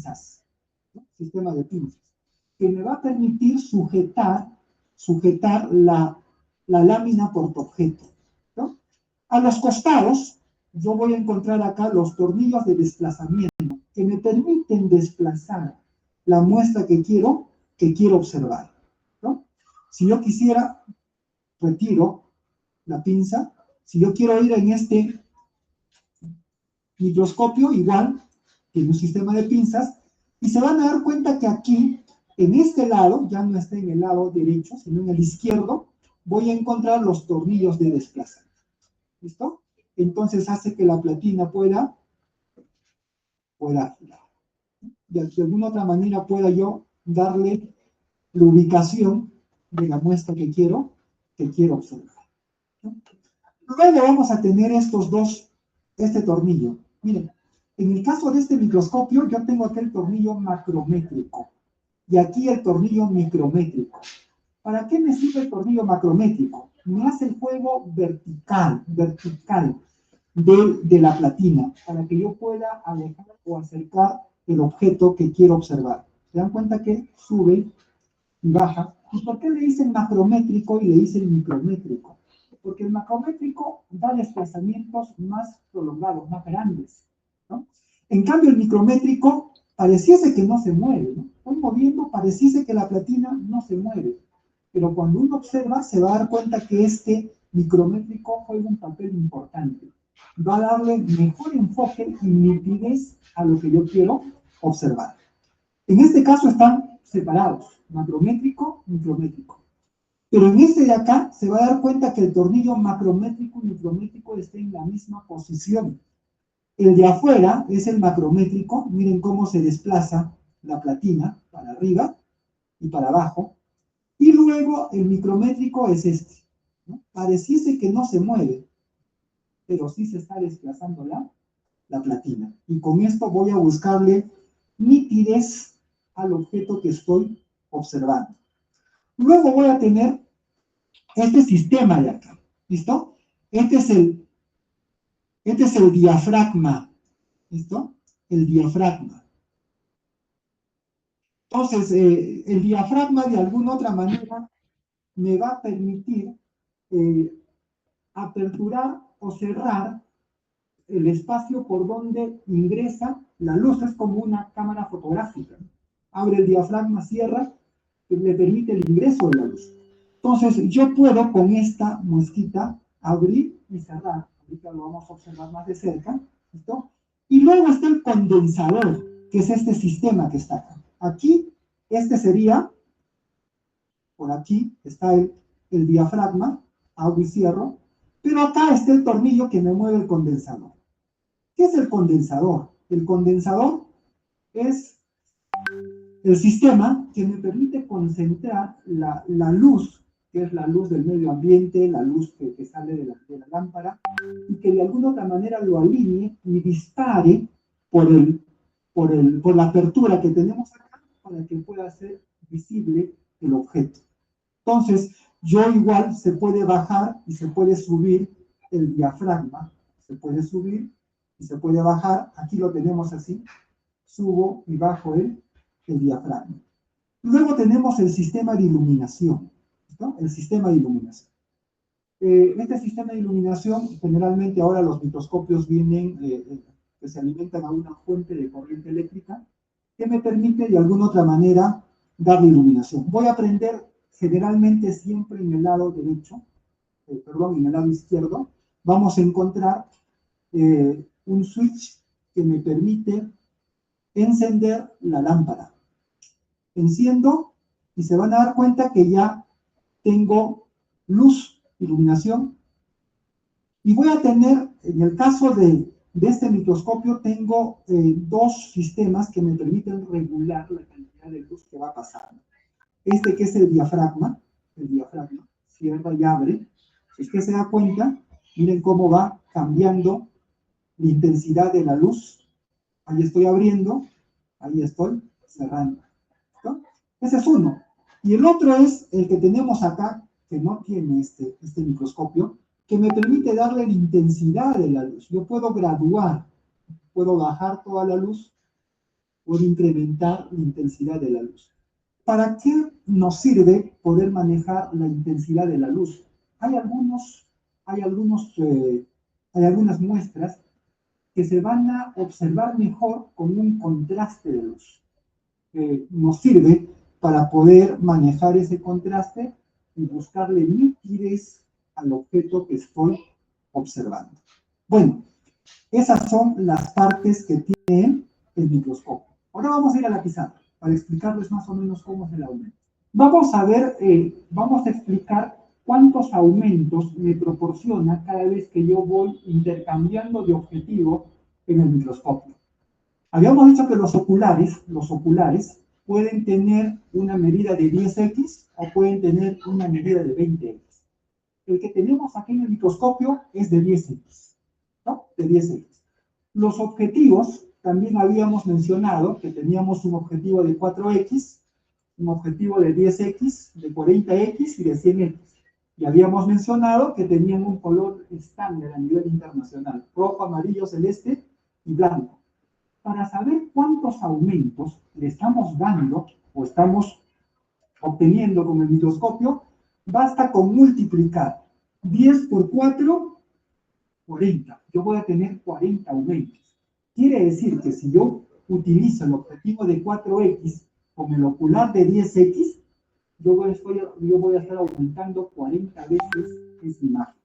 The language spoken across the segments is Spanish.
pinzas, ¿no? Sistema de pinzas, que me va a permitir sujetar la lámina portaobjeto, ¿no? A los costados, yo voy a encontrar acá los tornillos de desplazamiento que me permiten desplazar la muestra que quiero observar, ¿no? Si yo quisiera, retiro la pinza. Si yo quiero ir en este microscopio, igual, tiene un sistema de pinzas, y se van a dar cuenta que aquí, en este lado, ya no está en el lado derecho, sino en el izquierdo, voy a encontrar los tornillos de desplazamiento. ¿Listo? Entonces hace que la platina pueda girar. De alguna otra manera pueda yo darle la ubicación de la muestra que quiero observar, ¿no? Luego vamos a tener este tornillo. Miren, en el caso de este microscopio, yo tengo aquí el tornillo macrométrico y aquí el tornillo micrométrico. ¿Para qué me sirve el tornillo macrométrico? Me hace el juego vertical de la platina, para que yo pueda alejar o acercar el objeto que quiero observar. ¿Se dan cuenta que sube y baja? ¿Y por qué le dicen macrométrico y le dicen micrométrico? Porque el macrométrico da desplazamientos más prolongados, más grandes, ¿no? En cambio, el micrométrico pareciese que no se mueve, ¿no? Estoy moviendo, pareciese que la platina no se mueve. Pero cuando uno observa, se va a dar cuenta que este micrométrico juega un papel importante. Va a darle mejor enfoque y nitidez a lo que yo quiero observar. En este caso están separados, macrométrico, micrométrico. Pero en este de acá se va a dar cuenta que el tornillo macrométrico y micrométrico está en la misma posición. El de afuera es el macrométrico, miren cómo se desplaza la platina para arriba y para abajo. Y luego el micrométrico es este, ¿no? Pareciese que no se mueve, pero sí se está desplazando la platina. Y con esto voy a buscarle nitidez al objeto que estoy observando. Luego voy a tener este sistema de acá, ¿listo? Este es el diafragma, ¿listo? El diafragma. Entonces, el diafragma de alguna otra manera me va a permitir aperturar o cerrar el espacio por donde ingresa la luz. Es como una cámara fotográfica. Abre el diafragma, cierra, que le permite el ingreso de la luz. Entonces, yo puedo con esta muesquita abrir y cerrar. Ahorita lo vamos a observar más de cerca, ¿listo? Y luego está el condensador, que es este sistema que está acá. Aquí, este sería, por aquí está el diafragma, abro y cierro, pero acá está el tornillo que me mueve el condensador. ¿Qué es el condensador? El condensador es el sistema que me permite concentrar la luz, que es la luz del medio ambiente, la luz que sale de la lámpara, y que de alguna otra manera lo alinee y dispare por la apertura que tenemos acá para que pueda ser visible el objeto. Entonces, yo igual se puede bajar y se puede subir el diafragma, se puede subir y se puede bajar. Aquí lo tenemos así, subo y bajo el diafragma. Luego tenemos el sistema de iluminación, ¿no? El sistema de iluminación. Este sistema de iluminación, generalmente ahora los microscopios vienen, que se alimentan a una fuente de corriente eléctrica, que me permite de alguna otra manera darle iluminación. Voy a prender generalmente siempre en el lado derecho, en el lado izquierdo, vamos a encontrar un switch que me permite encender la lámpara. Enciendo y se van a dar cuenta que ya tengo luz, iluminación, y voy a tener, en el caso de este microscopio, tengo dos sistemas que me permiten regular la cantidad de luz que va pasando. Este que es el diafragma, cierra y abre. Si usted se da cuenta, miren cómo va cambiando la intensidad de la luz. Ahí estoy abriendo, ahí estoy cerrando, ¿no? Ese es uno. Y el otro es el que tenemos acá, que no tiene este microscopio, que me permite darle la intensidad de la luz. Yo puedo graduar, puedo bajar toda la luz puede incrementar la intensidad de la luz. ¿Para qué nos sirve poder manejar la intensidad de la luz? Hay algunas muestras que se van a observar mejor con un contraste de luz. Nos sirve para poder manejar ese contraste y buscarle nitidez al objeto que estoy observando. Bueno, esas son las partes que tiene el microscopio. Ahora vamos a ir a la pizarra para explicarles más o menos cómo es el aumento. Vamos a ver, vamos a explicar cuántos aumentos me proporciona cada vez que yo voy intercambiando de objetivo en el microscopio. Habíamos dicho que los oculares pueden tener una medida de 10x o pueden tener una medida de 20x. El que tenemos aquí en el microscopio es de 10x, ¿no? De 10x. Los objetivos, también habíamos mencionado que teníamos un objetivo de 4x, un objetivo de 10x, de 40x y de 100x. Y habíamos mencionado que tenían un color estándar a nivel internacional, rojo, amarillo, celeste y blanco. Para saber cuántos aumentos le estamos dando o estamos obteniendo con el microscopio, basta con multiplicar 10 por 4, 40. Yo voy a tener 40 aumentos. Quiere decir que si yo utilizo el objetivo de 4x con el ocular de 10x, yo voy a estar aumentando 40 veces esa imagen.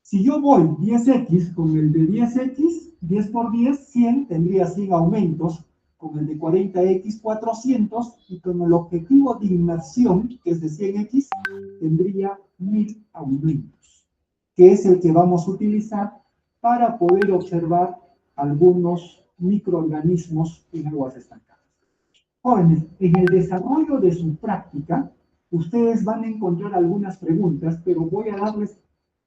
Si yo voy 10x con el de 10x, 10 por 10, 100, tendría 100 aumentos, con el de 40x, 400, y con el objetivo de inmersión, que es de 100x, tendría 1000 aumentos, que es el que vamos a utilizar para poder observar algunos microorganismos en aguas estancadas. Jóvenes, en el desarrollo de su práctica, ustedes van a encontrar algunas preguntas, pero voy a darles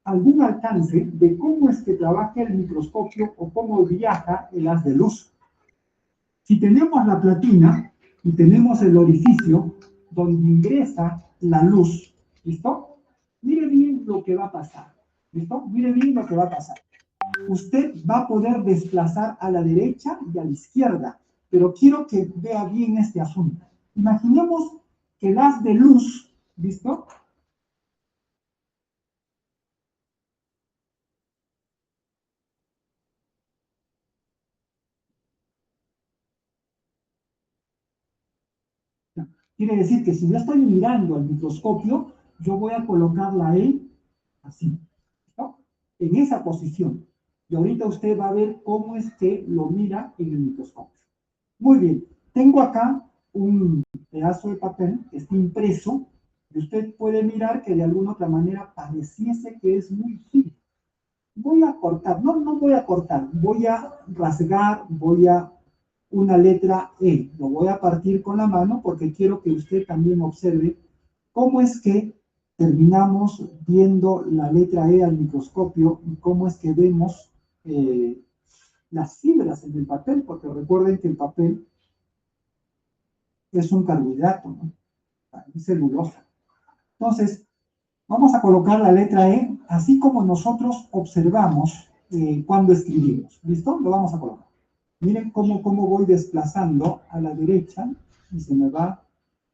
algún alcance de cómo es que trabaja el microscopio o cómo viaja el haz de luz. Si tenemos la platina y tenemos el orificio donde ingresa la luz, ¿listo? Mire bien lo que va a pasar, ¿listo? Mire bien lo que va a pasar. Usted va a poder desplazar a la derecha y a la izquierda, pero quiero que vea bien este asunto. Imaginemos que el haz de luz, ¿listo? Quiere decir que si yo estoy mirando al microscopio, yo voy a colocar la E así, ¿no? En esa posición. Y ahorita usted va a ver cómo es que lo mira en el microscopio. Muy bien, tengo acá un pedazo de papel que está impreso y usted puede mirar que de alguna otra manera pareciese que es muy fino. Voy a cortar, no voy a cortar, voy a rasgar, una letra E. Lo voy a partir con la mano porque quiero que usted también observe cómo es que terminamos viendo la letra E al microscopio y cómo es que vemos las fibras en el papel, porque recuerden que el papel es un carbohidrato, ¿no? Es celulosa. Entonces, vamos a colocar la letra E, así como nosotros observamos cuando escribimos. ¿Listo? Lo vamos a colocar. Miren cómo voy desplazando a la derecha y se me va.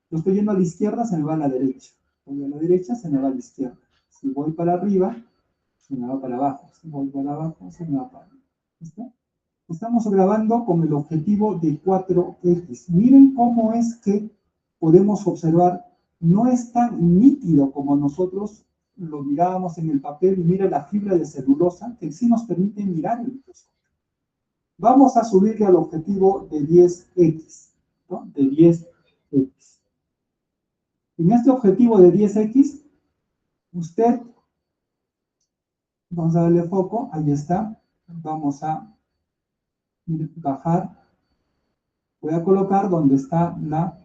Yo estoy yendo a la izquierda, se me va a la derecha. Voy a la derecha, se me va a la izquierda. Si voy para arriba, se me va para abajo. Si voy para abajo, se me va para arriba. ¿Listo? Estamos grabando con el objetivo de 4X. Miren cómo es que podemos observar, no es tan nítido como nosotros lo mirábamos en el papel, y mira la fibra de celulosa que sí nos permite mirar el microscopio. Vamos a subirle al objetivo de 10X, ¿no? De 10X. En este objetivo de 10X, usted, vamos a darle foco, ahí está, vamos a bajar, voy a colocar donde está la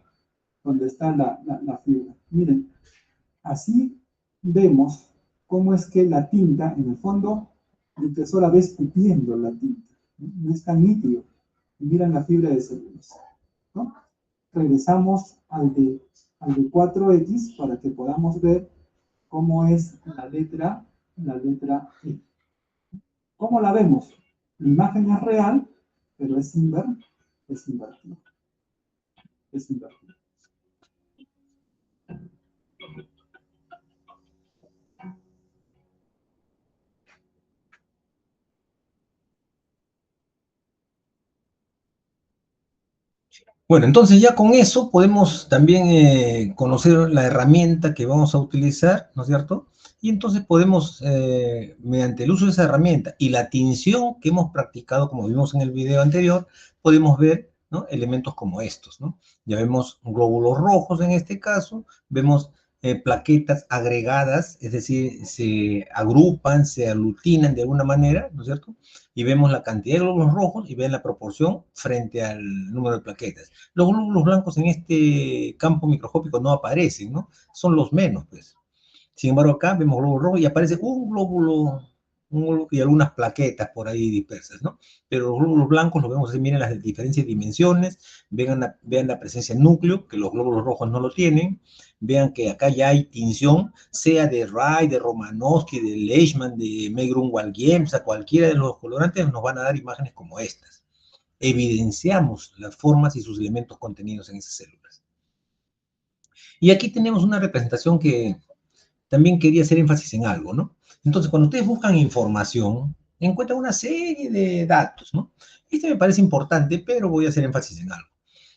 fibra. Miren, así vemos cómo es que la tinta, en el fondo, la impresora va escupiendo la tinta, no es tan nítido. Y miren la fibra de celulosa, ¿no? Regresamos al de 4X para que podamos ver cómo es la letra E. ¿Cómo la vemos? La imagen es real, pero es sin ver, Es invertido. Es invertido. Bueno, entonces ya con eso podemos también conocer la herramienta que vamos a utilizar, ¿no es cierto? Y entonces podemos, mediante el uso de esa herramienta y la tinción que hemos practicado, como vimos en el video anterior, podemos ver, ¿no?, elementos como estos, ¿no? Ya vemos glóbulos rojos en este caso, vemos plaquetas agregadas, es decir, se agrupan, se aglutinan de alguna manera, ¿no es cierto? Y vemos la cantidad de glóbulos rojos y ven la proporción frente al número de plaquetas. Los glóbulos blancos en este campo microscópico no aparecen, ¿no? Son los menos, pues. Sin embargo, acá vemos glóbulos rojos y aparece un glóbulo y algunas plaquetas por ahí dispersas, ¿no? Pero los glóbulos blancos los vemos así, miren las diferentes dimensiones, vean la presencia en núcleo, que los glóbulos rojos no lo tienen, vean que acá ya hay tinción, sea de Ray, de Romanowski, de Leishman, de Megrun-Walgiem, o sea, cualquiera de los colorantes nos van a dar imágenes como estas. Evidenciamos las formas y sus elementos contenidos en esas células. Y aquí tenemos una representación que también quería hacer énfasis en algo, ¿no? Entonces, cuando ustedes buscan información, encuentran una serie de datos, ¿no? Este me parece importante, pero voy a hacer énfasis en algo.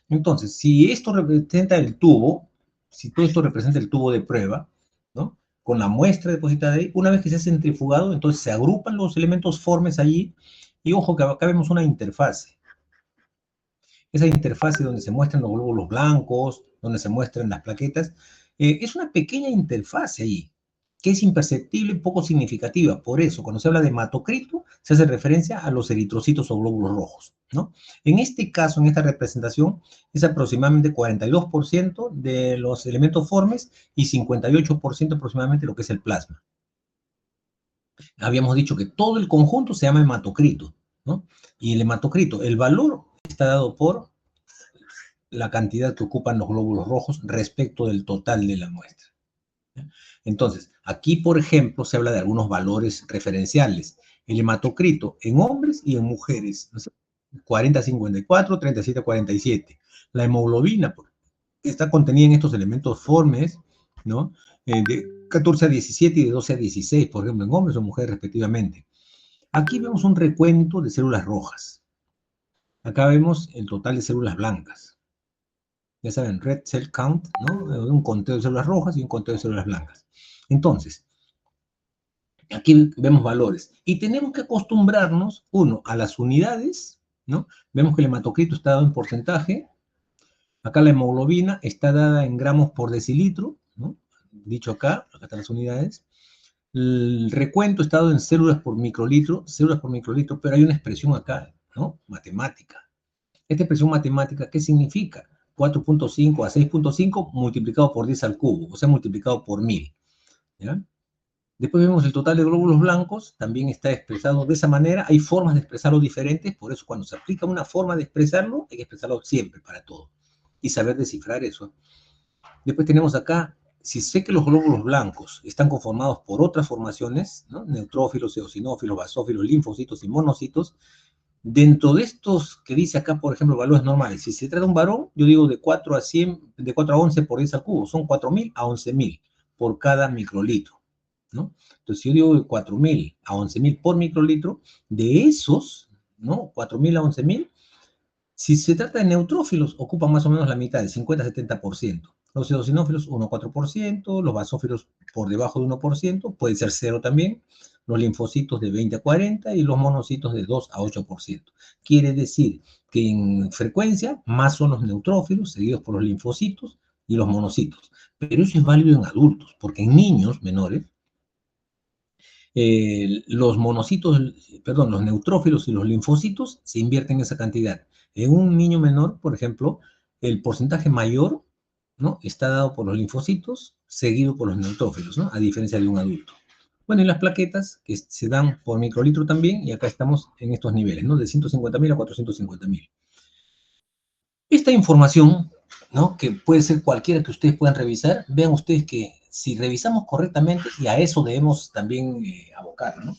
Entonces, si esto representa el tubo, si todo esto representa el tubo de prueba, ¿no?, con la muestra depositada ahí, una vez que se ha centrifugado, entonces se agrupan los elementos formes allí, y ojo que acá vemos una interfase. Esa interfase donde se muestran los glóbulos blancos, donde se muestran las plaquetas, es una pequeña interfase ahí, que es imperceptible y poco significativa. Por eso, cuando se habla de hematocrito, se hace referencia a los eritrocitos o glóbulos rojos, ¿no? En este caso, en esta representación, es aproximadamente 42% de los elementos formes y 58% aproximadamente lo que es el plasma. Habíamos dicho que todo el conjunto se llama hematocrito, ¿no? Y el hematocrito, el valor está dado por la cantidad que ocupan los glóbulos rojos respecto del total de la muestra. Entonces, aquí, por ejemplo, se habla de algunos valores referenciales. El hematocrito en hombres y en mujeres, ¿no? 40-54, 37-47. La hemoglobina está contenida en estos elementos formes, ¿no?, de 14-17 y de 12-16, por ejemplo, en hombres o mujeres respectivamente. Aquí vemos un recuento de células rojas. Acá vemos el total de células blancas. Ya saben, red cell count, ¿no? Un conteo de células rojas y un conteo de células blancas. Entonces, aquí vemos valores. Y tenemos que acostumbrarnos, uno, a las unidades, ¿no? Vemos que el hematocrito está dado en porcentaje. Acá la hemoglobina está dada en gramos por decilitro, ¿no? Dicho acá están las unidades. El recuento está dado en células por microlitro, pero hay una expresión acá, ¿no?, matemática. Esta expresión matemática, ¿qué significa? 4.5 a 6.5 multiplicado por 10 al cubo, o sea, multiplicado por 1000. ¿Ya? Después vemos el total de glóbulos blancos, también está expresado de esa manera. Hay formas de expresarlo diferentes, por eso cuando se aplica una forma de expresarlo, hay que expresarlo siempre para todo. Y saber descifrar eso. Después tenemos acá, si sé que los glóbulos blancos están conformados por otras formaciones, ¿no?, neutrófilos, eosinófilos, basófilos, linfocitos y monocitos, dentro de estos que dice acá, por ejemplo, valores normales, si se trata de un varón, yo digo de 4 a 100, de 4 a 11 por 10 al cubo, son 4.000 a 11.000 por cada microlitro, ¿no? Entonces, si yo digo de 4.000 a 11.000 por microlitro, de esos, ¿no?, 4.000 a 11.000, si se trata de neutrófilos, ocupan más o menos la mitad, del 50-70%. Los eosinófilos, 1,4%, los basófilos por debajo de 1%, puede ser 0 también, los linfocitos de 20 a 40 y los monocitos de 2 a 8%. Quiere decir que en frecuencia más son los neutrófilos, seguidos por los linfocitos y los monocitos. Pero eso es válido en adultos, porque en niños menores, los monocitos, perdón, los neutrófilos y los linfocitos se invierten esa cantidad. En un niño menor, por ejemplo, el porcentaje mayor, ¿no?, está dado por los linfocitos, seguido por los neutrófilos, ¿no?, a diferencia de un adulto. Bueno, y las plaquetas, que se dan por microlitro también, y acá estamos en estos niveles, ¿no?, de 150.000 a 450.000. Esta información, ¿no?, que puede ser cualquiera que ustedes puedan revisar, vean ustedes que si revisamos correctamente, y a eso debemos también abocar, ¿no?,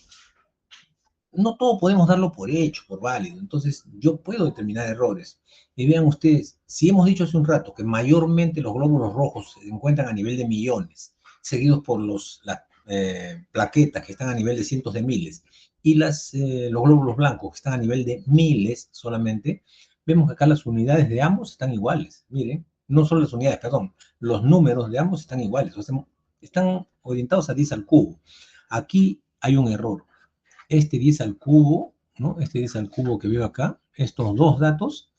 no todo podemos darlo por hecho, por válido. Entonces, yo puedo determinar errores. Y vean ustedes, si hemos dicho hace un rato que mayormente los glóbulos rojos se encuentran a nivel de millones, seguidos por las plaquetas que están a nivel de cientos de miles, y los glóbulos blancos que están a nivel de miles solamente, vemos que acá las unidades de ambos están iguales. Miren, no solo las unidades, perdón, los números de ambos están iguales, o sea, están orientados a 10 al cubo. Aquí hay un error. Este 10 al cubo, ¿no? Este 10 al cubo que veo acá, estos dos datos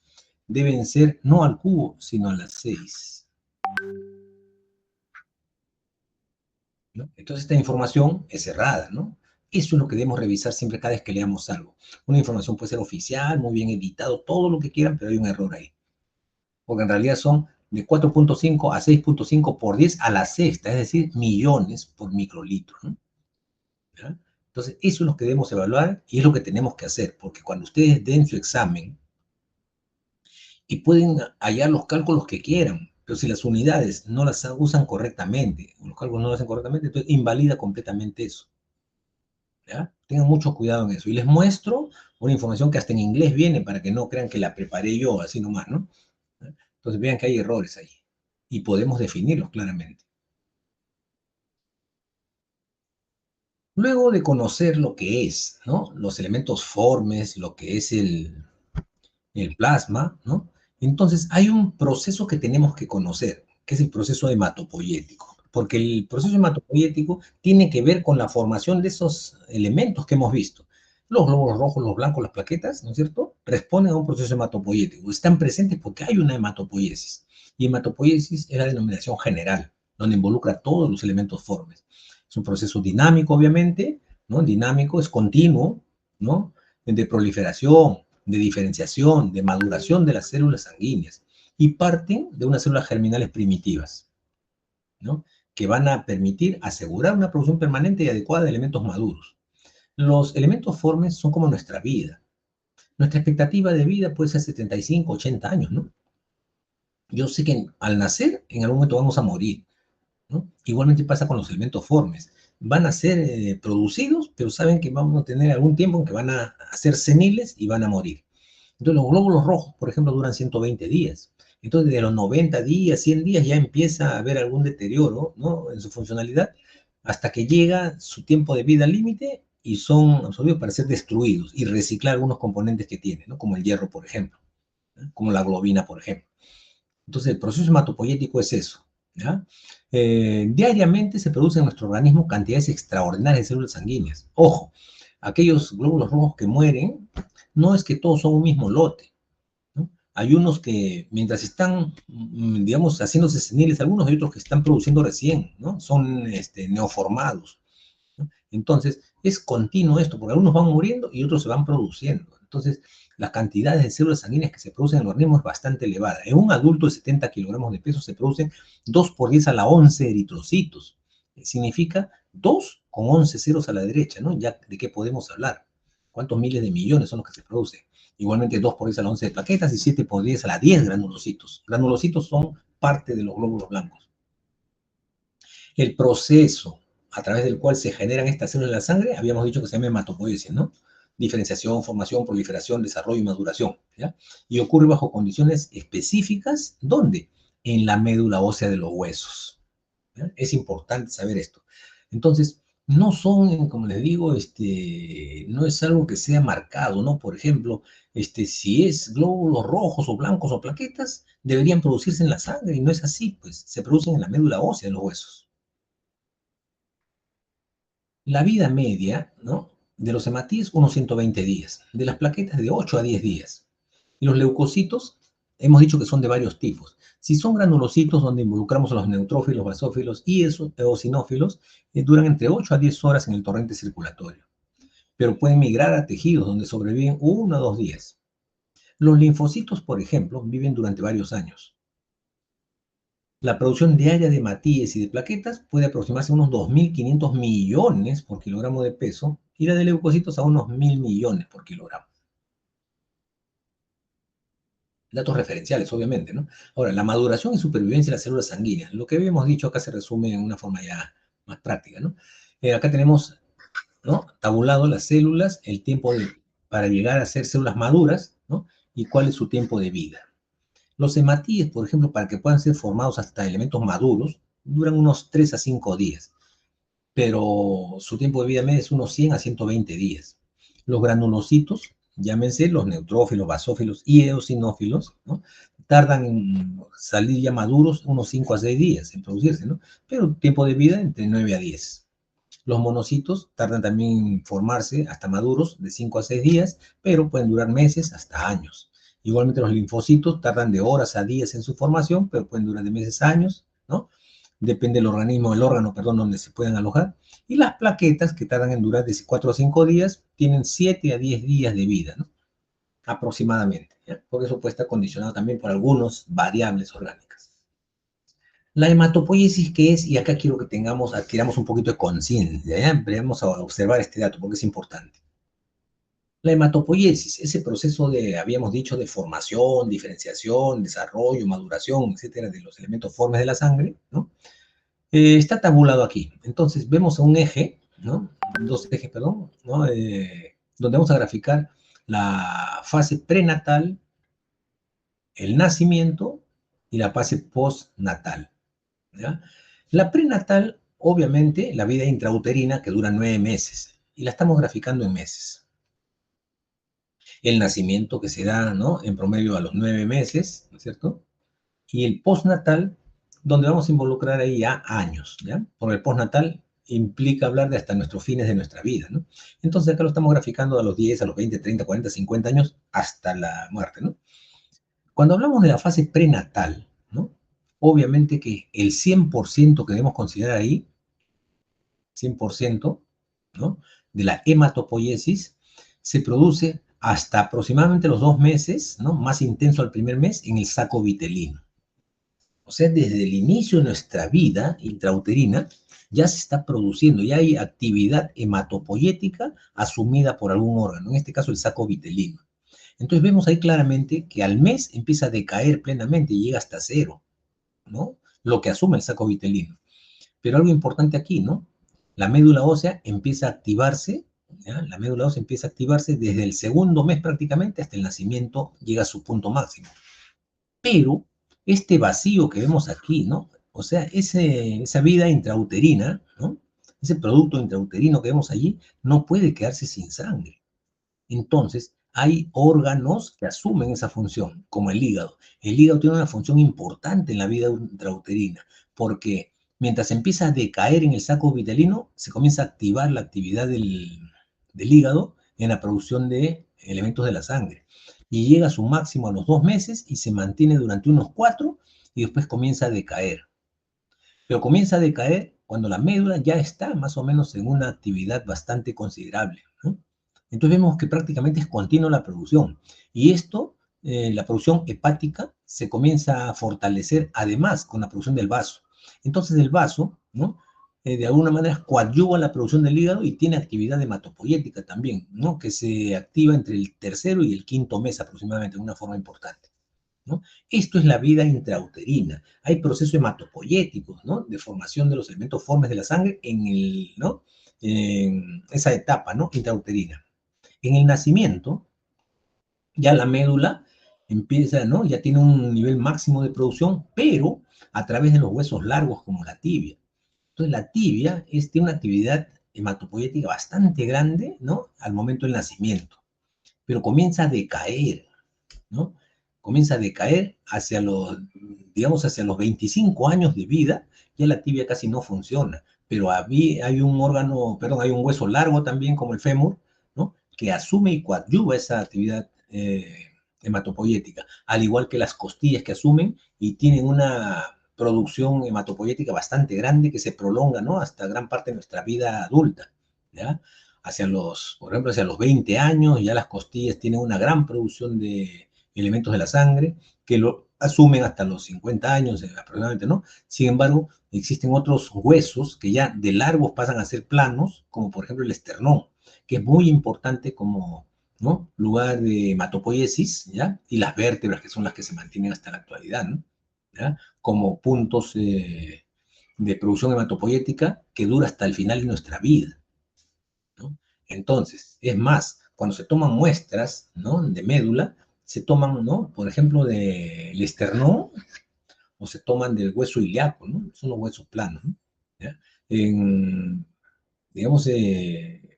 deben ser no al cubo, sino a las 6. ¿No? Entonces esta información es errada, ¿no? Eso es lo que debemos revisar siempre cada vez que leamos algo. Una información puede ser oficial, muy bien editado, todo lo que quieran, pero hay un error ahí. Porque en realidad son de 4.5 a 6.5 por 10 a la sexta, es decir, millones por microlitro, ¿no? ¿Ya? Entonces, eso es lo que debemos evaluar y es lo que tenemos que hacer, porque cuando ustedes den su examen y pueden hallar los cálculos que quieran, pero si las unidades no las usan correctamente, los cálculos no lo hacen correctamente, entonces invalida completamente eso. ¿Ya? Tengan mucho cuidado en eso. Y les muestro una información que hasta en inglés viene para que no crean que la preparé yo así nomás, ¿no? Entonces vean que hay errores ahí y podemos definirlos claramente. Luego de conocer lo que es, ¿no? Los elementos formes, lo que es el plasma, ¿no? Entonces hay un proceso que tenemos que conocer, que es el proceso hematopoyético, porque el proceso hematopoyético tiene que ver con la formación de esos elementos que hemos visto. Los glóbulos rojos, los blancos, las plaquetas, ¿no es cierto? Responden a un proceso hematopoyético. Están presentes porque hay una hematopoiesis. Y hematopoiesis es la denominación general, donde involucra todos los elementos formes. Es un proceso dinámico, obviamente, ¿no? Dinámico, es continuo, ¿no? De proliferación, de diferenciación, de maduración de las células sanguíneas y parten de unas células germinales primitivas, ¿no? Que van a permitir asegurar una producción permanente y adecuada de elementos maduros. Los elementos formes son como nuestra vida. Nuestra expectativa de vida puede ser 75, 80 años, ¿no? Yo sé que al nacer, en algún momento vamos a morir, ¿no? Igualmente pasa con los elementos formes. Van a ser producidos, pero saben que vamos a tener algún tiempo en que van a ser seniles y van a morir. Entonces los glóbulos rojos, por ejemplo, duran 120 días. Entonces de los 90 días, 100 días ya empieza a haber algún deterioro, ¿no? En su funcionalidad, hasta que llega su tiempo de vida límite y son absorbidos para ser destruidos y reciclar algunos componentes que tienen, ¿no? Como el hierro, por ejemplo, ¿no? Como la globina, por ejemplo. Entonces el proceso hematopoyético es eso, ¿ya? Diariamente se producen en nuestro organismo cantidades extraordinarias de células sanguíneas. Ojo, aquellos glóbulos rojos que mueren, no es que todos son un mismo lote, ¿no? Hay unos que mientras están, digamos, haciéndose seniles, algunos hay otros que están produciendo recién, ¿no? Son neoformados, ¿no? Entonces, es continuo esto, porque algunos van muriendo y otros se van produciendo. Entonces, las cantidades de células sanguíneas que se producen en el organismo es bastante elevada. En un adulto de 70 kilogramos de peso se producen 2 por 10 a la 11 eritrocitos. Significa 2 con 11 ceros a la derecha, ¿no? Ya de qué podemos hablar. ¿Cuántos miles de millones son los que se producen? Igualmente 2 por 10 a la 11 de plaquetas y 7 por 10 a la 10 granulocitos. Granulocitos son parte de los glóbulos blancos. El proceso a través del cual se generan estas células en la sangre, habíamos dicho que se llama hematopoiesis, ¿no? Diferenciación, formación, proliferación, desarrollo y maduración, ¿ya? Y ocurre bajo condiciones específicas, ¿dónde? En la médula ósea de los huesos, ¿ya? Es importante saber esto. Entonces, no son, como les digo, no es algo que sea marcado, ¿no? Por ejemplo, si es glóbulos rojos o blancos o plaquetas, deberían producirse en la sangre, y no es así, pues se producen en la médula ósea de los huesos. La vida media, ¿no? De los hematíes, unos 120 días. De las plaquetas, de 8 a 10 días. Y los leucocitos, hemos dicho que son de varios tipos. Si son granulocitos, donde involucramos a los neutrófilos, basófilos y eosinófilos, duran entre 8 a 10 horas en el torrente circulatorio. Pero pueden migrar a tejidos, donde sobreviven 1 a 2 días. Los linfocitos, por ejemplo, viven durante varios años. La producción diaria de hematíes y de plaquetas puede aproximarse a unos 2.500 millones por kilogramo de peso y la de leucocitos a unos 1.000 millones por kilogramo. Datos referenciales, obviamente, ¿no? Ahora, la maduración y supervivencia de las células sanguíneas. Lo que habíamos dicho acá se resume en una forma ya más práctica, ¿no? Acá tenemos ¿no? Tabulado las células, el tiempo para llegar a ser células maduras, ¿no? Y cuál es su tiempo de vida. Los hematíes, por ejemplo, para que puedan ser formados hasta elementos maduros, duran unos 3 a 5 días, pero su tiempo de vida medio es unos 100 a 120 días. Los granulocitos, llámense los neutrófilos, basófilos y eosinófilos, ¿no? Tardan en salir ya maduros unos 5 a 6 días en producirse, ¿no? Pero tiempo de vida entre 9 a 10. Los monocitos tardan también en formarse hasta maduros de 5 a 6 días, pero pueden durar meses hasta años. Igualmente los linfocitos tardan de horas a días en su formación, pero pueden durar de meses a años, ¿no? Depende del organismo, el órgano, perdón, donde se pueden alojar. Y las plaquetas, que tardan en durar de 4 a 5 días, tienen 7 a 10 días de vida, ¿no? Aproximadamente, ¿ya? Porque eso puede estar condicionado también por algunas variables orgánicas. La hematopoiesis, ¿qué es? Y acá quiero que adquiramos un poquito de conciencia, ¿ya? Vamos a observar este dato porque es importante. La hematopoiesis, ese proceso habíamos dicho, de formación, diferenciación, desarrollo, maduración, etcétera, de los elementos formes de la sangre, ¿no? Está tabulado aquí. Entonces, vemos un eje, ¿no? Dos ejes, perdón, ¿no? Donde vamos a graficar la fase prenatal, el nacimiento y la fase postnatal, ¿ya? La prenatal, obviamente, la vida intrauterina que dura 9 meses, y la estamos graficando en meses. El nacimiento que se da, ¿no? En promedio a los 9 meses, ¿no es cierto? Y el postnatal, donde vamos a involucrar ahí ya años, ¿ya? Porque el postnatal implica hablar de hasta nuestros fines de nuestra vida, ¿no? Entonces acá lo estamos graficando a los 10, a los 20, 30, 40, 50 años hasta la muerte, ¿no? Cuando hablamos de la fase prenatal, ¿no? Obviamente que el 100% que debemos considerar ahí, 100%, ¿no? De la hematopoiesis, se produce hasta aproximadamente los 2 meses, ¿no? Más intenso al primer mes, en el saco vitelino. O sea, desde el inicio de nuestra vida intrauterina, ya se está produciendo, ya hay actividad hematopoyética asumida por algún órgano, en este caso el saco vitelino. Entonces vemos ahí claramente que al mes empieza a decaer plenamente y llega hasta 0, ¿no? Lo que asume el saco vitelino. Pero algo importante aquí, ¿no? La médula ósea empieza a activarse, ¿ya? La médula ósea empieza a activarse desde el segundo mes prácticamente hasta el nacimiento, llega a su punto máximo. Pero este vacío que vemos aquí, ¿no? O sea, esa vida intrauterina, ¿no? Ese producto intrauterino que vemos allí no puede quedarse sin sangre. Entonces, hay órganos que asumen esa función, como el hígado. El hígado tiene una función importante en la vida intrauterina, porque mientras empieza a decaer en el saco vitelino, se comienza a activar la actividad del hígado en la producción de elementos de la sangre. Y llega a su máximo a los 2 meses y se mantiene durante unos 4 y después comienza a decaer. Pero comienza a decaer cuando la médula ya está más o menos en una actividad bastante considerable, ¿no? Entonces vemos que prácticamente es continua la producción. Y esto, la producción hepática, se comienza a fortalecer además con la producción del vaso. Entonces el vaso, ¿no? De alguna manera coadyuva la producción del hígado y tiene actividad hematopoyética también, ¿no? Que se activa entre el tercero y el quinto mes aproximadamente de una forma importante, ¿no? Esto es la vida intrauterina. Hay procesos hematopoyéticos, ¿no? De formación de los elementos formes de la sangre ¿no? En esa etapa, ¿no? Intrauterina. En el nacimiento, ya la médula empieza, ¿no? Ya tiene un nivel máximo de producción, pero a través de los huesos largos como la tibia. Entonces la tibia tiene una actividad hematopoyética bastante grande, ¿no? Al momento del nacimiento, pero comienza a decaer, ¿no? Comienza a decaer hacia digamos, hacia los 25 años de vida, ya la tibia casi no funciona, pero hay un órgano, perdón, hay un hueso largo también como el fémur, ¿no? Que asume y coadyuva esa actividad hematopoyética, al igual que las costillas que asumen y tienen una producción hematopoyética bastante grande que se prolonga, ¿no? Hasta gran parte de nuestra vida adulta, ¿ya? Por ejemplo, hacia los 20 años, ya las costillas tienen una gran producción de elementos de la sangre que lo asumen hasta los 50 años aproximadamente, ¿no? Sin embargo, existen otros huesos que ya de largos pasan a ser planos, como por ejemplo el esternón, que es muy importante como, ¿no? Lugar de hematopoiesis, ¿ya? Y las vértebras, que son las que se mantienen hasta la actualidad, ¿no? ¿Ya? Como puntos de producción hematopoyética que dura hasta el final de nuestra vida, ¿no? Entonces, es más, cuando se toman muestras, ¿no?, de médula, se toman, ¿no?, por ejemplo, del esternón, o se toman del hueso ilíaco, ¿no? Son los huesos planos, ¿no? ¿Ya? En, digamos,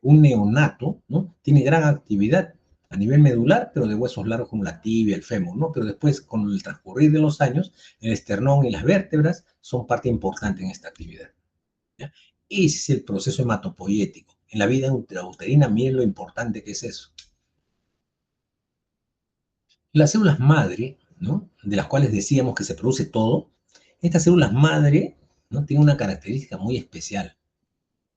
un neonato, ¿no?, tiene gran actividad a nivel medular, pero de huesos largos como la tibia, el fémur, ¿no? Pero después, con el transcurrir de los años, el esternón y las vértebras son parte importante en esta actividad, ¿ya? Ese es el proceso hematopoyético. En la vida intrauterina, miren lo importante que es eso. Las células madre, ¿no?, de las cuales decíamos que se produce todo, estas células madre, ¿no?, tienen una característica muy especial,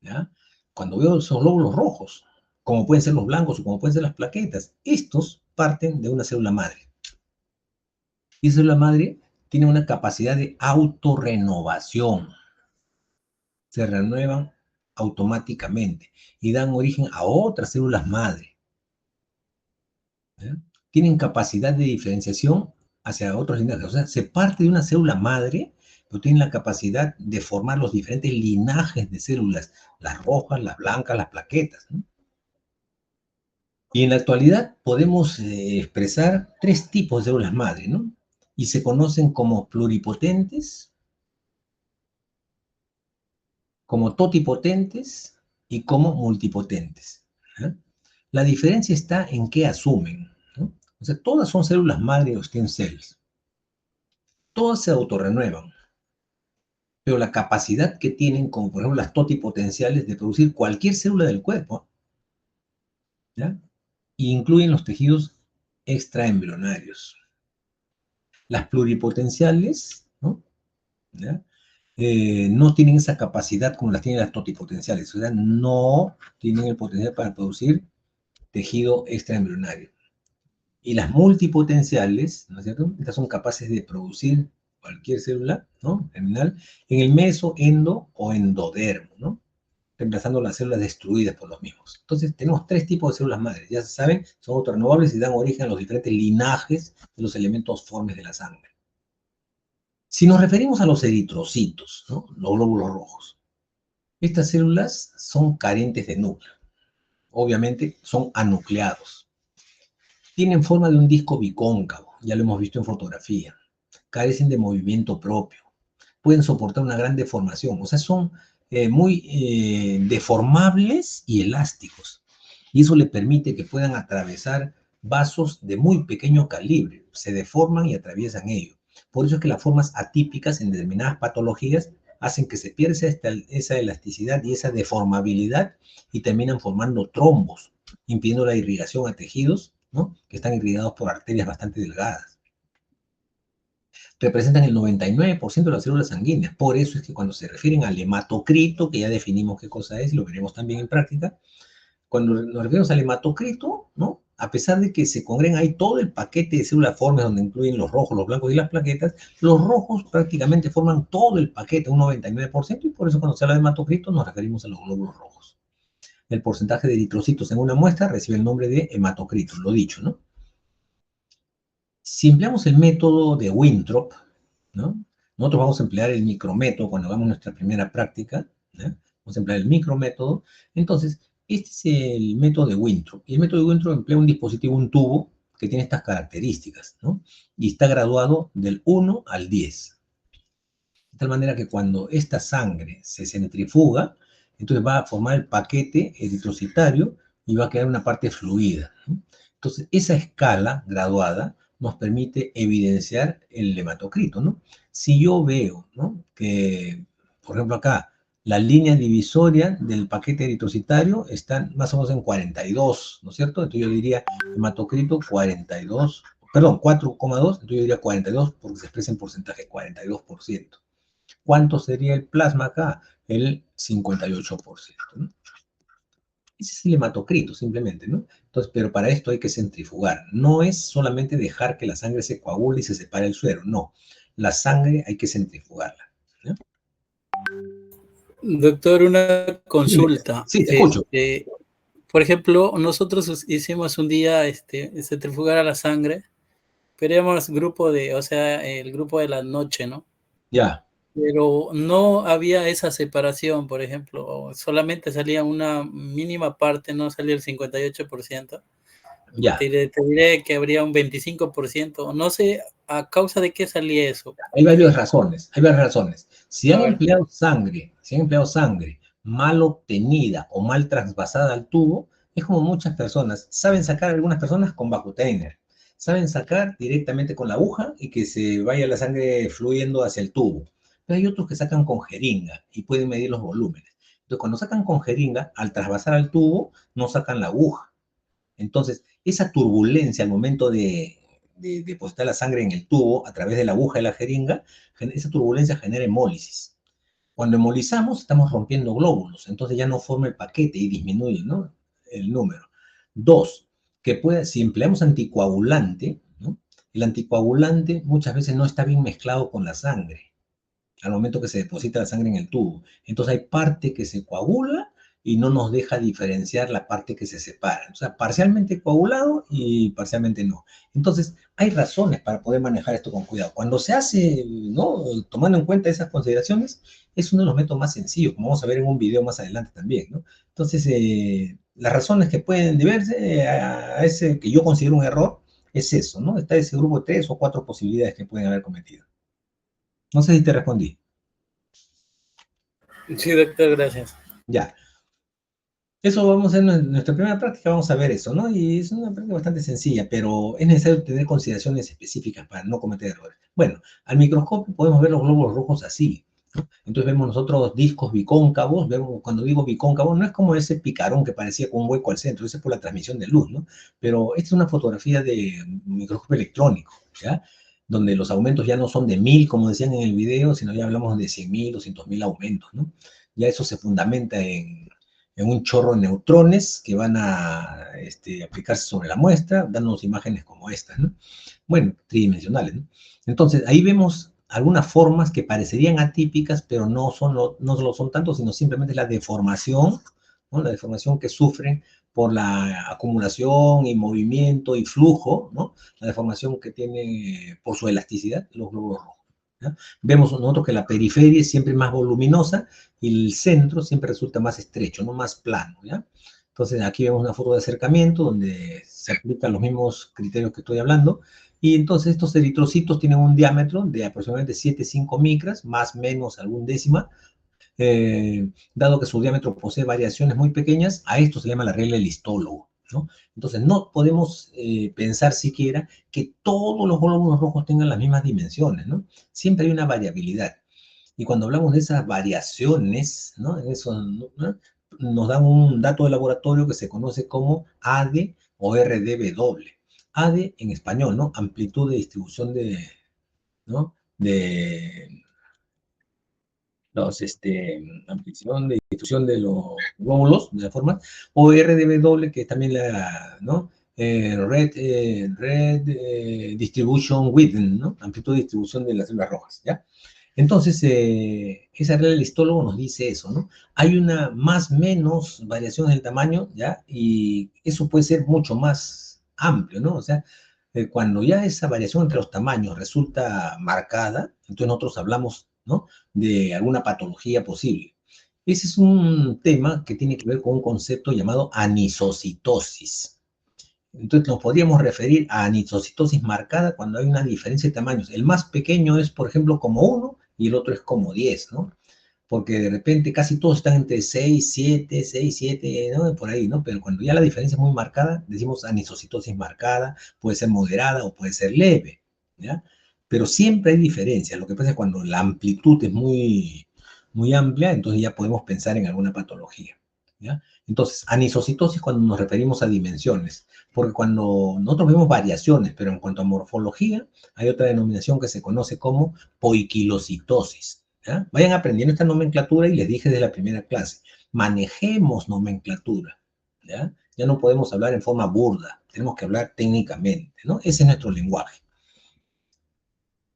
¿ya? Cuando veo esos glóbulos rojos, como pueden ser los blancos o como pueden ser las plaquetas, estos parten de una célula madre. Y esa célula madre tiene una capacidad de autorrenovación. Se renuevan automáticamente y dan origen a otras células madre, ¿ya? Tienen capacidad de diferenciación hacia otros linajes. O sea, se parte de una célula madre, pero tienen la capacidad de formar los diferentes linajes de células, las rojas, las blancas, las plaquetas, ¿no? Y en la actualidad podemos expresar 3 tipos de células madre, ¿no? Y se conocen como pluripotentes, como totipotentes y como multipotentes, ¿eh? La diferencia está en qué asumen, ¿no? O sea, todas son células madre o stem cells. Todas se autorrenuevan, pero la capacidad que tienen, como por ejemplo las totipotenciales, de producir cualquier célula del cuerpo, ¿ya?, y incluyen los tejidos extraembrionarios. Las pluripotenciales, ¿no?, ¿ya?, no tienen esa capacidad como las tienen las totipotenciales, o sea, no tienen el potencial para producir tejido extraembrionario. Y las multipotenciales, ¿no es cierto?, estas son capaces de producir cualquier célula, ¿no?, germinal, en el meso, endo o endodermo, ¿no?, reemplazando las células destruidas por los mismos. Entonces, tenemos 3 tipos de células madres, ya se saben, son autorrenovables y dan origen a los diferentes linajes de los elementos formes de la sangre. Si nos referimos a los eritrocitos, ¿no?, los glóbulos rojos, estas células son carentes de núcleo. Obviamente, son anucleados. Tienen forma de un disco bicóncavo, ya lo hemos visto en fotografía. Carecen de movimiento propio. Pueden soportar una gran deformación, o sea, son muy deformables y elásticos. Y eso le permite que puedan atravesar vasos de muy pequeño calibre. Se deforman y atraviesan ellos. Por eso es que las formas atípicas en determinadas patologías hacen que se pierda esa elasticidad y esa deformabilidad y terminan formando trombos, impidiendo la irrigación a tejidos, ¿no?, que están irrigados por arterias bastante delgadas. Representan el 99% de las células sanguíneas. Por eso es que cuando se refieren al hematocrito, que ya definimos qué cosa es y lo veremos también en práctica, cuando nos referimos al hematocrito, ¿no?, a pesar de que se congregan ahí todo el paquete de células formes donde incluyen los rojos, los blancos y las plaquetas, los rojos prácticamente forman todo el paquete, un 99%, y por eso cuando se habla de hematocrito nos referimos a los glóbulos rojos. El porcentaje de eritrocitos en una muestra recibe el nombre de hematocrito, lo dicho, ¿no? Si empleamos el método de Winthrop, ¿no?, nosotros vamos a emplear el micrométodo cuando hagamos nuestra primera práctica, ¿ya? Vamos a emplear el micrométodo. Entonces, este es el método de Winthrop. Y el método de Winthrop emplea un dispositivo, un tubo, que tiene estas características, ¿no?, y está graduado del 1 al 10. De tal manera que cuando esta sangre se centrifuga, entonces va a formar el paquete eritrocitario y va a quedar una parte fluida, ¿no? Entonces, esa escala graduada nos permite evidenciar el hematocrito, ¿no? Si yo veo, ¿no?, que, por ejemplo, acá, la línea divisoria del paquete eritrocitario está más o menos en 42, ¿no es cierto? Entonces yo diría hematocrito 42, perdón, 4,2, entonces yo diría 42 porque se expresa en porcentaje 42%. ¿Cuánto sería el plasma acá? El 58%, ¿no? Ese es el hematocrito, simplemente, ¿no? Entonces, pero para esto hay que centrifugar. No es solamente dejar que la sangre se coagule y se separe el suero, no. La sangre hay que centrifugarla, ¿no? Doctor, una Dime. consulta. Sí, te escucho. Por ejemplo, nosotros hicimos un día centrifugar a la sangre, pero éramos grupo de, o sea, el grupo de la noche, ¿no? Ya. pero no había esa separación, por ejemplo, solamente salía una mínima parte, no salía el 58%. Ya, Te diré que habría un 25%, no sé a causa de qué salía eso. hay varias razones, hay varias razones. Si A han ver, empleado sangre, si han empleado sangre mal obtenida o mal trasvasada al tubo, es como muchas personas, saben sacar algunas personas con Vacutainer, saben sacar directamente con la aguja y que se vaya la sangre fluyendo hacia el tubo. Pero hay otros que sacan con jeringa y pueden medir los volúmenes. Entonces, cuando sacan con jeringa, al trasvasar al tubo, no sacan la aguja. Entonces, esa turbulencia al momento de depositar la sangre en el tubo a través de la aguja de la jeringa, esa turbulencia genera hemólisis. Cuando hemolizamos, estamos rompiendo glóbulos, entonces ya no forma el paquete y disminuye, ¿no?, el número. Dos, que puede, si empleamos anticoagulante, ¿no?, el anticoagulante muchas veces no está bien mezclado con la sangre al momento que se deposita la sangre en el tubo. Entonces hay parte que se coagula y no nos deja diferenciar la parte que se separa. O sea, parcialmente coagulado y parcialmente no. Entonces, hay razones para poder manejar esto con cuidado. Cuando se hace, ¿no?, tomando en cuenta esas consideraciones, es uno de los métodos más sencillos, como vamos a ver en un video más adelante también, ¿no? Entonces, las razones que pueden deberse a ese que yo considero un error es eso, ¿no? Está ese grupo de 3 o 4 posibilidades que pueden haber cometido. No sé si te respondí. sí, doctor, gracias. Ya. Eso vamos a hacer en nuestra primera práctica, vamos a ver eso, ¿no? Y es una práctica bastante sencilla, pero es necesario tener consideraciones específicas para no cometer errores. Bueno, al microscopio podemos ver los glóbulos rojos así, ¿no? Entonces vemos nosotros discos bicóncavos, vemos, cuando digo bicóncavo, no es como ese picarón que parecía con un hueco al centro, ese es por la transmisión de luz, ¿no? Pero esta es una fotografía de microscopio electrónico, ¿ya? Donde los aumentos ya no son de 1000, como decían en el video, sino ya hablamos de 100.000, 200.000 aumentos, ¿no? Ya eso se fundamenta en un chorro de neutrones que van a aplicarse sobre la muestra, dándonos imágenes como estas, ¿no? Bueno, tridimensionales, ¿no? Entonces, ahí vemos algunas formas que parecerían atípicas, pero no lo son tanto, sino simplemente la deformación, ¿no?, la deformación que sufren por la acumulación y movimiento y flujo, ¿no?, la deformación que tiene por su elasticidad los glóbulos rojos, ¿ya? Vemos nosotros que la periferia es siempre más voluminosa y el centro siempre resulta más estrecho, no más plano, ¿ya? Entonces aquí vemos una foto de acercamiento donde se aplican los mismos criterios que estoy hablando, y entonces estos eritrocitos tienen un diámetro de aproximadamente 7,5 micras, más o menos algún décima, dado que su diámetro posee variaciones muy pequeñas, a esto se llama la regla del histólogo, ¿no? Entonces no podemos pensar siquiera que todos los glóbulos rojos tengan las mismas dimensiones, ¿no? Siempre hay una variabilidad. Y cuando hablamos de esas variaciones, ¿no?, eso, ¿no?, nos dan un dato de laboratorio que se conoce como AD o RDW. AD en español, ¿no?, amplitud de distribución ¿no?, de amplitud de distribución de los glóbulos, de la forma, o RDW, que es también ¿no?, red distribution width, ¿no?, amplitud de distribución de las células rojas, ¿ya? Entonces, esa regla del histólogo nos dice eso, ¿no? Hay una más menos variación en el tamaño, ¿ya? Y eso puede ser mucho más amplio, ¿no? O sea, cuando ya esa variación entre los tamaños resulta marcada, entonces nosotros hablamos, ¿no?, de alguna patología posible. Ese es un tema que tiene que ver con un concepto llamado anisocitosis. Entonces nos podríamos referir a anisocitosis marcada cuando hay una diferencia de tamaños. El más pequeño es, por ejemplo, como 1 y el otro es como 10, ¿no? Porque de repente casi todos están entre 6, 7, 6, 7, ¿no?, por ahí, ¿no? Pero cuando ya la diferencia es muy marcada, decimos anisocitosis marcada, puede ser moderada o puede ser leve, ¿ya? Pero siempre hay diferencia. Lo que pasa es cuando la amplitud es muy, muy amplia, entonces ya podemos pensar en alguna patología, ¿ya? Entonces, anisocitosis cuando nos referimos a dimensiones, porque cuando nosotros vemos variaciones, pero en cuanto a morfología, hay otra denominación que se conoce como poiquilocitosis, ¿ya? Vayan aprendiendo esta nomenclatura y les dije desde la primera clase, manejemos nomenclatura, ¿ya? Ya no podemos hablar en forma burda, tenemos que hablar técnicamente, ¿no? Ese es nuestro lenguaje.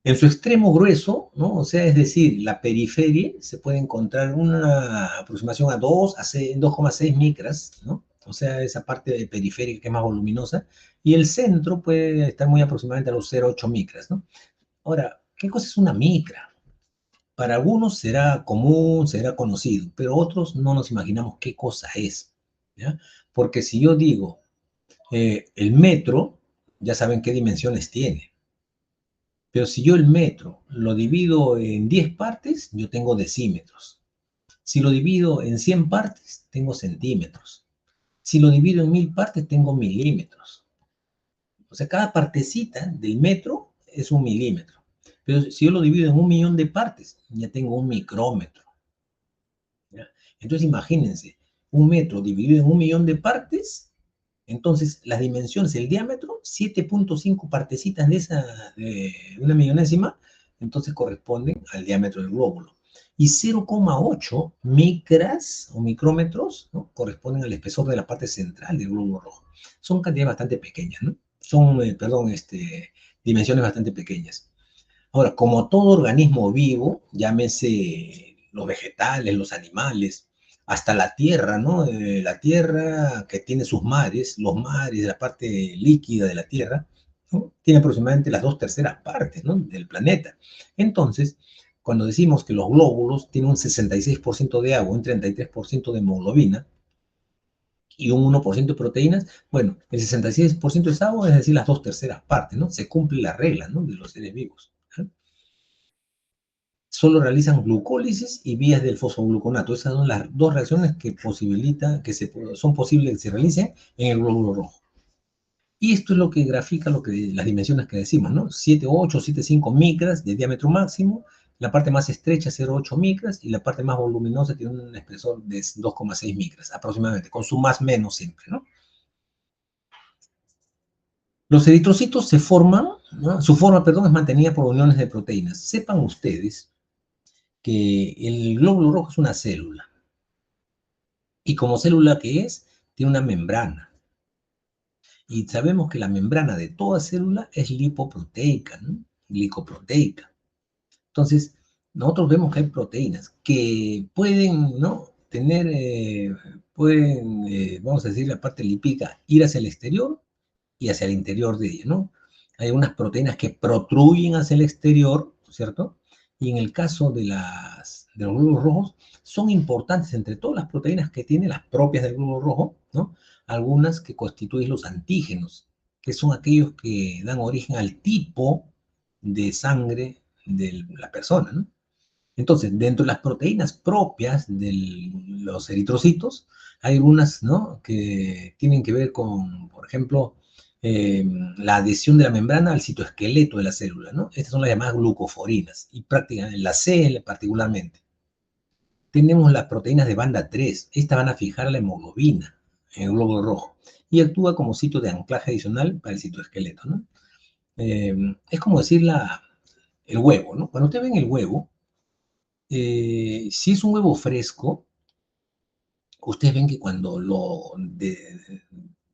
En su extremo grueso, ¿no?, o sea, es decir, la periferia, se puede encontrar una aproximación a 2,6 micras, ¿no? O sea, esa parte de periférica que es más voluminosa, y el centro puede estar muy aproximadamente a los 0,8 micras, ¿no? Ahora, ¿qué cosa es una micra? para algunos será común, será conocido, pero otros no nos imaginamos qué cosa es, ¿ya? Porque si yo digo el metro, ya saben qué dimensiones tiene. Pero si yo el metro lo divido en 10 partes, yo tengo decímetros. Si lo divido en 100 partes, tengo centímetros. Si lo divido en 1000 partes, tengo milímetros. O sea, cada partecita del metro es un milímetro. Pero si yo lo divido en 1.000.000 de partes, ya tengo un micrómetro, ¿ya? Entonces imagínense, un metro dividido en 1.000.000 de partes, entonces las dimensiones, el diámetro, 7.5 partecitas de una millonésima, entonces corresponden al diámetro del glóbulo. Y 0,8 micras o micrómetros, ¿no?, corresponden al espesor de la parte central del glóbulo rojo. Son cantidades bastante pequeñas, ¿no? Son, dimensiones bastante pequeñas. Ahora, como todo organismo vivo, llámese los vegetales, los animales, hasta la tierra, ¿no? La tierra que tiene sus mares, los mares, la parte líquida de la tierra, ¿no?, tiene aproximadamente las 2/3 partes, ¿no?, del planeta. Entonces, cuando decimos que los glóbulos tienen un 66% de agua, un 33% de hemoglobina y un 1% de proteínas, bueno, el 66% es agua, es decir, las 2/3 partes, ¿no? Se cumple la regla, ¿no?, de los seres vivos, ¿no? Solo realizan glucólisis y vías del fosfogluconato. Esas son las dos reacciones que posibilitan, son posibles que se realicen en el glóbulo rojo. Y esto es lo que grafica las dimensiones que decimos, ¿no? 7,8, 7,5 micras de diámetro máximo, la parte más estrecha 0,8 micras y la parte más voluminosa tiene un espesor de 2,6 micras aproximadamente, con su más menos siempre, ¿no? Los eritrocitos se forman, ¿no? Su forma, perdón, es mantenida por uniones de proteínas. Sepan ustedes que el glóbulo rojo es una célula. Y como célula que es, tiene una membrana. Y sabemos que la membrana de toda célula es lipoproteica, ¿no? Glicoproteica. Entonces, nosotros vemos que hay proteínas que pueden, ¿no?, tener, vamos a decir, la parte lipídica, ir hacia el exterior y hacia el interior de ella, ¿no? Hay unas proteínas que protruyen hacia el exterior, ¿cierto? Y en el caso de los glóbulos rojos, son importantes entre todas las proteínas que tienen, las propias del glóbulo rojo, ¿no?, algunas que constituyen los antígenos, que son aquellos que dan origen al tipo de sangre de la persona, ¿no? Entonces, dentro de las proteínas propias de los eritrocitos, hay algunas, ¿no?, que tienen que ver con, por ejemplo, la adhesión de la membrana al citoesqueleto de la célula, ¿no? Estas son las llamadas glucoforinas, y prácticamente la C particularmente. Tenemos las proteínas de banda 3, estas van a fijar la hemoglobina en el glóbulo rojo, y actúa como sitio de anclaje adicional para el citoesqueleto, ¿no? Es como decir el huevo, ¿no? Cuando ustedes ven el huevo, si es un huevo fresco, ustedes ven que cuando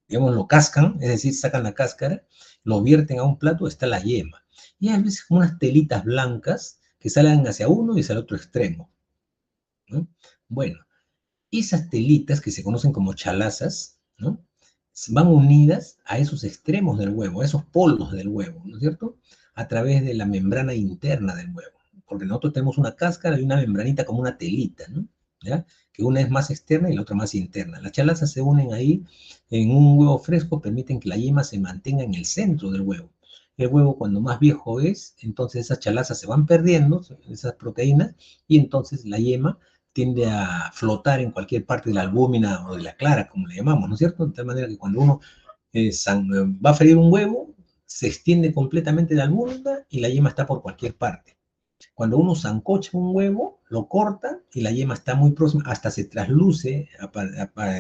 digamos, lo cascan, es decir, sacan la cáscara, lo vierten a un plato, está la yema. Y hay veces como unas telitas blancas que salen hacia uno y hacia el otro extremo, ¿no? Bueno, esas telitas que se conocen como chalazas, ¿no?, van unidas a esos extremos del huevo, a esos polos del huevo, ¿no es cierto?, a través de la membrana interna del huevo. Porque nosotros tenemos una cáscara y una membranita como una telita, ¿no?, ¿ya?, que una es más externa y la otra más interna. Las chalazas se unen ahí en un huevo fresco, permiten que la yema se mantenga en el centro del huevo. El huevo, cuando más viejo es, entonces esas chalazas se van perdiendo, esas proteínas, y entonces la yema tiende a flotar en cualquier parte de la albúmina o de la clara, como le llamamos, ¿no es cierto? De tal manera que cuando uno va a freír un huevo, se extiende completamente la albúmina y la yema está por cualquier parte. Cuando uno sancocha un huevo, lo corta y la yema está muy próxima, hasta se trasluce,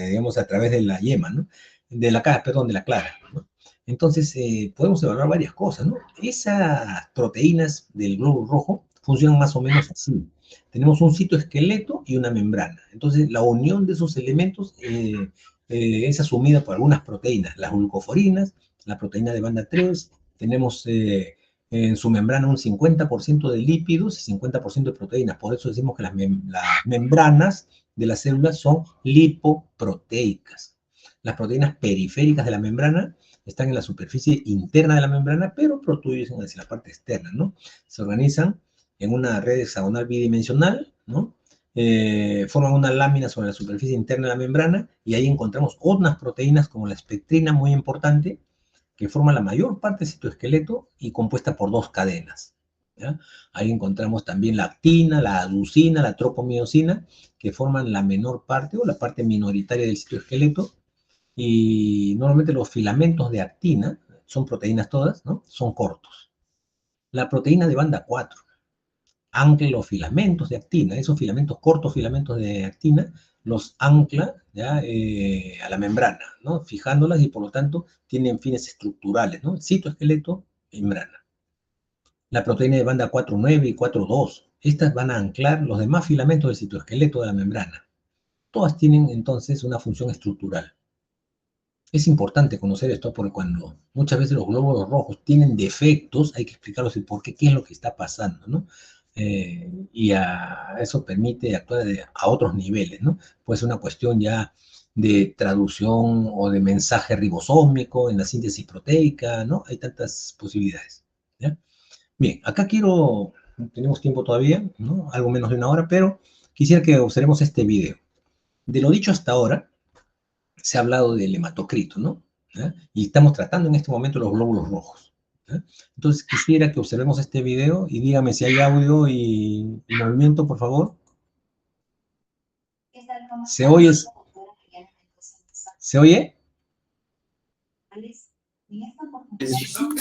digamos, a través de la yema, ¿no? De la clara, ¿no? Entonces, podemos evaluar varias cosas, ¿no? Esas proteínas del glóbulo rojo funcionan más o menos así. Tenemos un citoesqueleto y una membrana. Entonces, la unión de esos elementos es asumida por algunas proteínas, las glucoforinas, la proteína de banda 3, tenemos en su membrana un 50% de lípidos y 50% de proteínas. Por eso decimos que las membranas de las células son lipoproteicas. Las proteínas periféricas de la membrana están en la superficie interna de la membrana, pero protruyen hacia la parte externa, ¿no? Se organizan en una red hexagonal bidimensional, ¿no? Forman una lámina sobre la superficie interna de la membrana y ahí encontramos otras proteínas como la espectrina, muy importante, que forma la mayor parte del citoesqueleto y compuesta por 2 cadenas. ¿Ya? Ahí encontramos también la actina, la aducina, la tropomiosina, que forman la menor parte o la parte minoritaria del citoesqueleto, y normalmente los filamentos de actina, son proteínas todas, ¿no? Son cortos. La proteína de banda 4 ancla los filamentos de actina, esos filamentos cortos, filamentos de actina, los ancla ¿ya? A la membrana, ¿no? Fijándolas y por lo tanto tienen fines estructurales, ¿no? Citoesqueleto, membrana. La proteína de banda 4,9 y 4,2, estas van a anclar los demás filamentos del citoesqueleto de la membrana. Todas tienen entonces una función estructural. Es importante conocer esto porque cuando muchas veces los glóbulos rojos tienen defectos, hay que explicarlos el por qué, qué es lo que está pasando, ¿no? Y eso permite actuar a otros niveles, ¿no? Puede ser una cuestión ya de traducción o de mensaje ribosómico en la síntesis proteica, ¿no? Hay tantas posibilidades, ¿ya? Bien, acá tenemos tiempo todavía, ¿no? Algo menos de 1 hora, pero quisiera que observemos este video. De lo dicho hasta ahora, se ha hablado del hematocrito, ¿no? ¿Ya? Y estamos tratando en este momento los glóbulos rojos. ¿Ya? Entonces quisiera que observemos este video y dígame si hay audio y movimiento, por favor. ¿Se oye? ¿Se oye?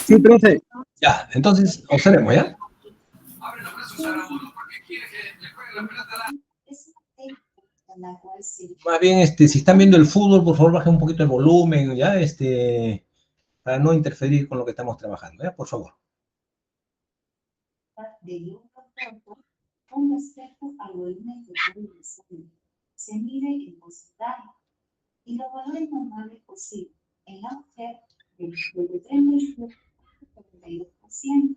Sí, profe. Ya, entonces observemos, ¿ya? Más bien, si están viendo el fútbol, por favor, bajen un poquito el volumen, ¿ya? Para no interferir con lo que estamos trabajando, ¿ya? Por favor. Con respecto al volumen total de sangre, se mide en porcentaje y los valores normales posibles en la mujer desde 37 al 42%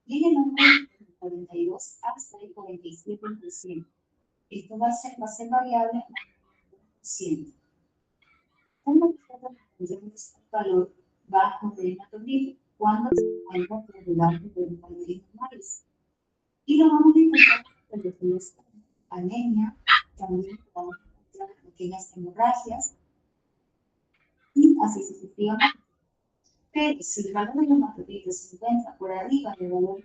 y en el hombre del 42 hasta el 47%. Esto va a ser variable en 1%. ¿Cómo tendremos un valor bajo de hematocrito cuando se encuentra por debajo de los valores normales? Y lo vamos a encontrar en los anemia, también vamos a encontrar pequeñas hemorragias y así sucesivamente. Pero si el valor de hematocrito se encuentra por arriba del valor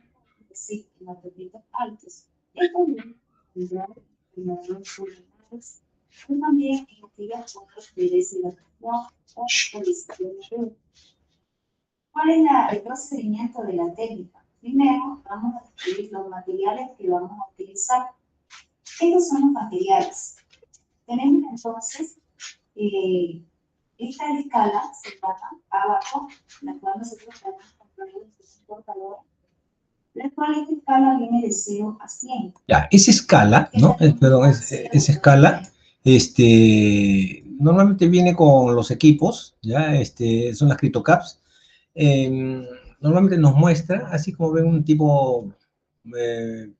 de hematocritos altos, esto también tendrá valores pulmonares y también en aquellas otras de deshidratación o polisacárido. ¿Cuál es el procedimiento de la técnica? Primero, vamos a describir los materiales que vamos a utilizar. Estos son los materiales. Tenemos entonces esta escala, se llama abajo, la cual nosotros podemos construir un portador, la cual esta escala viene de 0 a 100. Ya, esa escala, ¿no? Perdón, esa escala, normalmente viene con los equipos, ¿ya? Son las CryptoCaps. Normalmente nos muestra, así como ven un tipo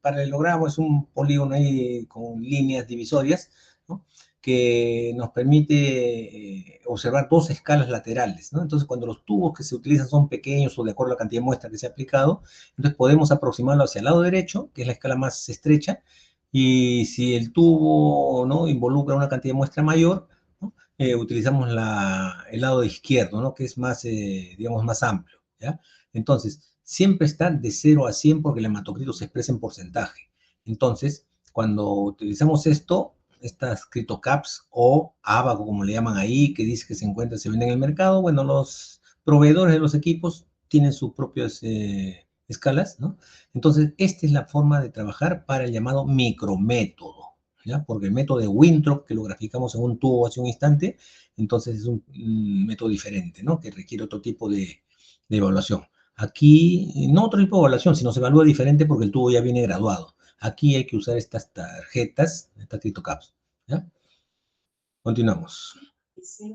paralelogramo, es un polígono ahí con líneas divisorias, ¿no? Que nos permite observar 2 escalas laterales, ¿no? Entonces, cuando los tubos que se utilizan son pequeños o de acuerdo a la cantidad de muestra que se ha aplicado, entonces podemos aproximarlo hacia el lado derecho, que es la escala más estrecha, y si el tubo, ¿no? Involucra una cantidad de muestra mayor, ¿no? Utilizamos el lado izquierdo, ¿no? Que es más, digamos, más amplio, ¿ya? Entonces, siempre está de 0 a 100 porque el hematocrito se expresa en porcentaje. Entonces, cuando utilizamos estas CryptoCaps o Abaco, como le llaman ahí, que dice que se venden en el mercado, bueno, los proveedores de los equipos tienen sus propias escalas, ¿no? Entonces, esta es la forma de trabajar para el llamado micrométodo, ¿ya? Porque el método de Winthrop, que lo graficamos en un tubo hace un instante, entonces es un método diferente, ¿no? Que requiere otro tipo de evaluación. Aquí, no otro tipo de evaluación, sino se evalúa diferente porque el tubo ya viene graduado. Aquí hay que usar estas tarjetas, estas CryptoCaps, ¿ya? Continuamos. Entonces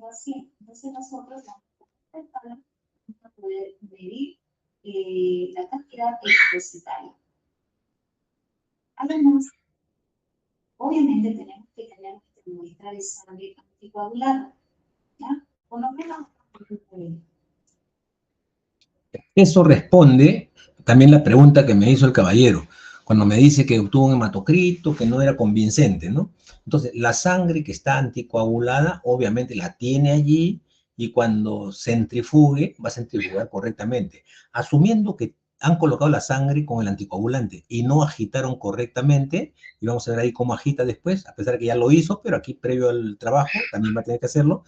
nosotros vamos a poder medir la cantidad eritrocitaria. Además, obviamente tenemos que tener nuestra muestra de sangre anticoagulada, ¿ya? Por lo menos eso responde también la pregunta que me hizo el caballero. Cuando me dice que obtuvo un hematocrito, que no era convincente, ¿no? Entonces, la sangre que está anticoagulada, obviamente la tiene allí, y cuando centrifugue, va a centrifugar correctamente, asumiendo que han colocado la sangre con el anticoagulante y no agitaron correctamente, y vamos a ver ahí cómo agita después, a pesar de que ya lo hizo, pero aquí previo al trabajo también va a tener que hacerlo.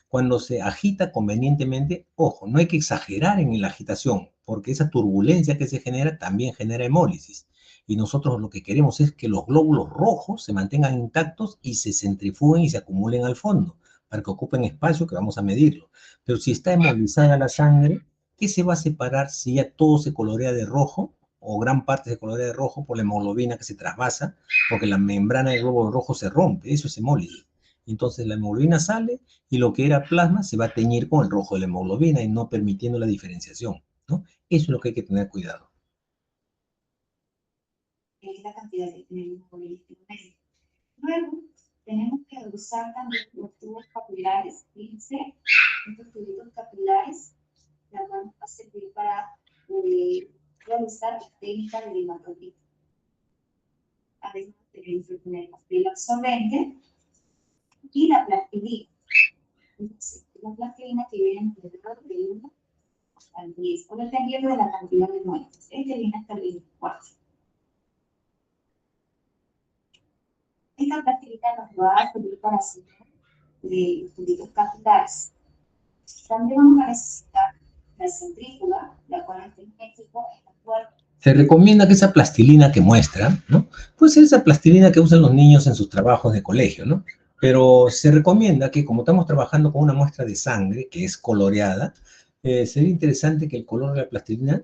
Cuando se agita convenientemente, ojo, no hay que exagerar en la agitación, porque esa turbulencia que se genera también genera hemólisis. Y nosotros lo que queremos es que los glóbulos rojos se mantengan intactos y se centrifuguen y se acumulen al fondo, para que ocupen espacio que vamos a medirlo. Pero si está hemolizada la sangre, ¿qué se va a separar si ya todo se colorea de rojo, o gran parte se colorea de rojo por la hemoglobina que se trasvasa, porque la membrana del glóbulo rojo se rompe? Eso es hemólisis. Entonces la hemoglobina sale y lo que era plasma se va a teñir con el rojo de la hemoglobina y no permitiendo la diferenciación, ¿no? Eso es lo que hay que tener cuidado. Es la cantidad que tenemos por el medio. Luego, tenemos que usar también los tubos capilares. Fíjense, estos tubitos capilares la van a servir para realizar la técnica del hematocrito. Además, tenemos que tener la fibra absorbente y la plastilina. Entonces, la plastilina que viene alrededor de 1 al 10, o dependiendo de la cantidad de muestras. Este viene hasta el 24. Esta plastilina nos va a servir para hacer de tubitos capilares. También vamos a necesitar la centrífuga, la cual es magnético, en la cual Se recomienda que esa plastilina que muestra, ¿no? Pues esa plastilina que usan los niños en sus trabajos de colegio, ¿no? Pero se recomienda que, como estamos trabajando con una muestra de sangre que es coloreada, sería interesante que el color de la plastilina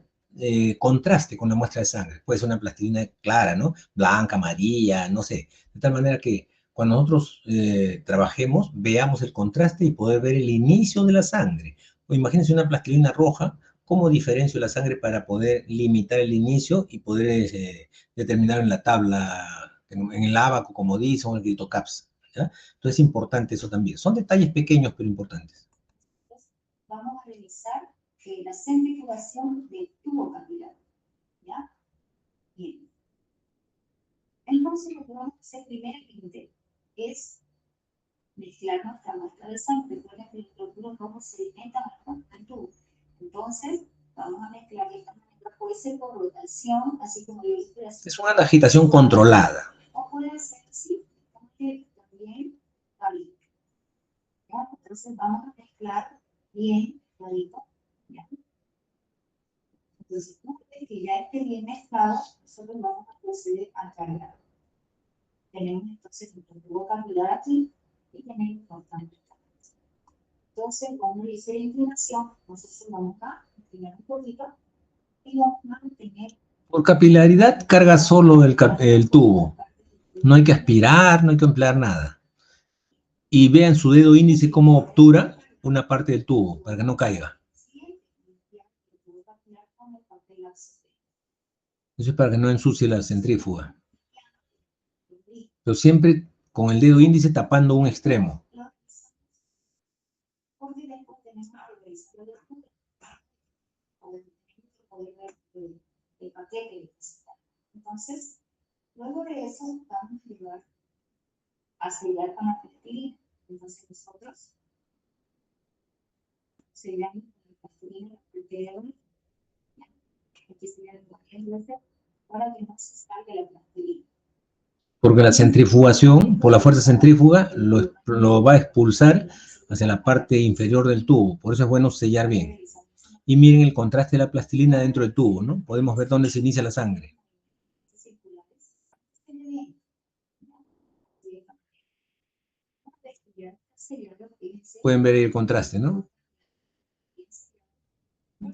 contraste con la muestra de sangre. Puede ser una plastilina clara, ¿no? Blanca, amarilla, no sé. De tal manera que cuando nosotros trabajemos, veamos el contraste y poder ver el inicio de la sangre. O imagínense una plastilina roja. ¿Cómo diferencio la sangre para poder limitar el inicio y poder determinar en la tabla, en el ábaco, como dice, o en el grito CAPS? ¿Ya? Entonces es importante eso también. Son detalles pequeños pero importantes. vamos a realizar la centrifugación del tubo capilar. ¿Ya? Bien. Entonces, lo que vamos a hacer primeramente es mezclar nuestra muestra de sangre. Recuerden que los glóbulos rojos se alimentan al tubo. Entonces, vamos a mezclar de esta manera. Puede ser por rotación, así como yo estoy haciendo. Es una agitación controlada. O puede ser así, también válida. ¿Ya? Entonces, vamos a mezclar bien clarito. ¿Ya? Entonces, una vez que ya esté bien mezclado, nosotros vamos a proceder a cargar. Tenemos entonces nuestro tubo capilar aquí y tenemos importante. Entonces, cuando dice inclinación, nosotros vamos a inclinar un poquito y vamos a mantener. Por capilaridad carga solo el tubo. No hay que aspirar, no hay que emplear nada. Y vean su dedo índice cómo obtura una parte del tubo para que no caiga. Eso es para que no ensucie la centrífuga. Pero siempre con el dedo índice tapando un extremo. Entonces, luego de eso, vamos a llevar a sellar con la plastilina. Entonces, nosotros sellamos con la plastilina alrededor. Aquí sería el movimiento para que no se salga la plastilina. Porque la centrifugación, por la fuerza centrífuga, lo va a expulsar hacia la parte inferior del tubo. Por eso es bueno sellar bien. Y miren el contraste de la plastilina dentro del tubo, ¿no? Podemos ver dónde se inicia la sangre. Pueden ver el contraste, ¿no?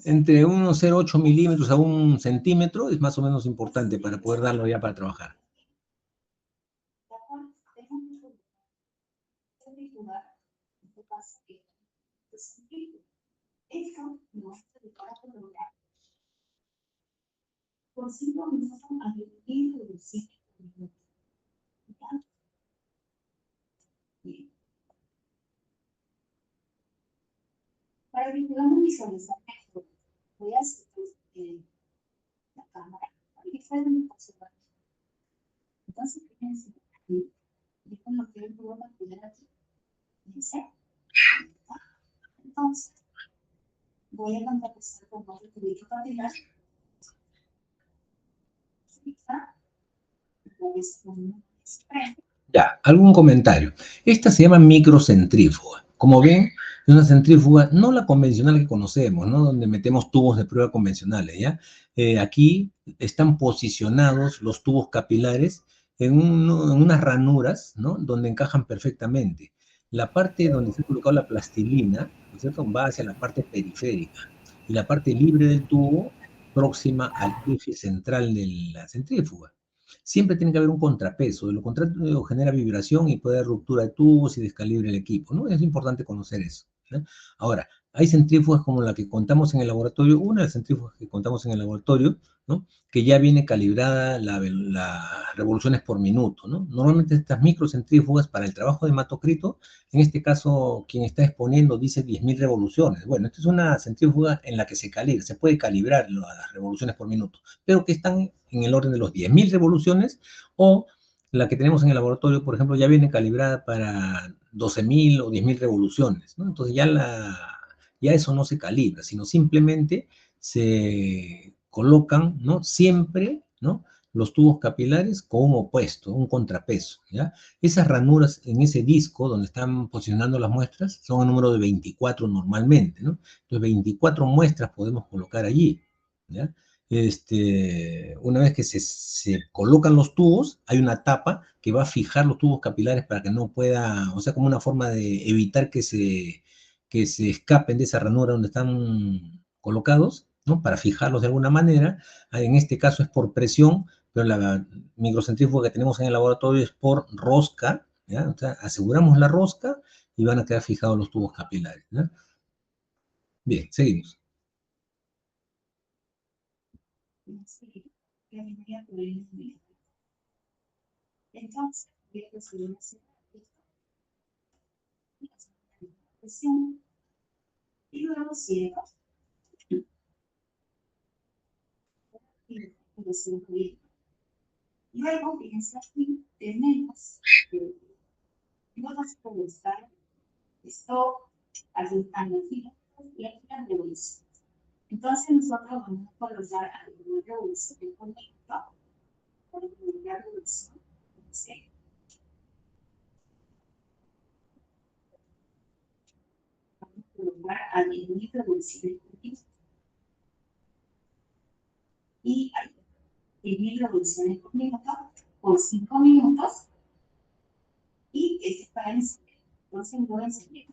Entre unos 0,8 milímetros a 1 centímetro es más o menos importante para poder darlo ya para trabajar. Esto nos prepara para lograr por 5 minutos a dividir de 5 minutos. Bien. Para que podamos visualizar esto, voy a hacer la cámara para que puedan Entonces, fíjense, aquí, yo coloqué el tubo capilar aquí. Fíjense. Entonces, voy a contrapesar con otro tubito capilar. Ya, algún comentario. Esta se llama microcentrífuga. Como ven, es una centrífuga, no la convencional que conocemos, ¿no? Donde metemos tubos de prueba convencionales, ¿ya? Aquí están posicionados los tubos capilares en unas ranuras, ¿no? Donde encajan perfectamente. La parte donde se ha colocado la plastilina, ¿no es cierto?, va hacia la parte periférica. Y la parte libre del tubo, próxima al eje central de la centrífuga. Siempre tiene que haber un contrapeso, de lo contrario genera vibración y puede haber ruptura de tubos y descalibre el equipo, ¿no? Es importante conocer eso, ¿no? Ahora, hay centrífugas como la que contamos en el laboratorio, una de las centrífugas que contamos en el laboratorio, ¿no?, que ya viene calibrada las revoluciones por minuto, ¿no? Normalmente estas microcentrífugas para el trabajo de hematocrito, en este caso quien está exponiendo dice 10.000 revoluciones. Bueno, esta es una centrífuga en la que se puede calibrar las revoluciones por minuto, pero que están en el orden de los 10.000 revoluciones, o la que tenemos en el laboratorio, por ejemplo, ya viene calibrada para 12.000 o 10.000 revoluciones, ¿no? Entonces ya eso no se calibra, sino simplemente se colocan, ¿no?, siempre, ¿no?, los tubos capilares con un opuesto, un contrapeso, ¿ya? Esas ranuras en ese disco donde están posicionando las muestras son el número de 24 normalmente, ¿no? Entonces 24 muestras podemos colocar allí, ¿ya? Una vez que se colocan los tubos, hay una tapa que va a fijar los tubos capilares para que no pueda, o sea, como una forma de evitar que se escapen de esa ranura donde están colocados, ¿no?, para fijarlos de alguna manera. En este caso es por presión, pero la microcentrífuga que tenemos en el laboratorio es por rosca, ¿ya? O sea, aseguramos la rosca y van a quedar fijados los tubos capilares, ¿ya? Bien, seguimos. Entonces, voy a recibir una presión y luego cierro y luego, fíjense aquí, tenemos vamos a colocar esto al filo y aquí la revolución. Entonces, nosotros vamos a colocar alguna revolución de conecto, por ejemplo, la revolución, ¿sí? Vamos a colocar a 10.000 revoluciones por minuto. Y hay 10.000 revoluciones por minuto por 5 minutos. Y este es para encender. Entonces, voy a encender.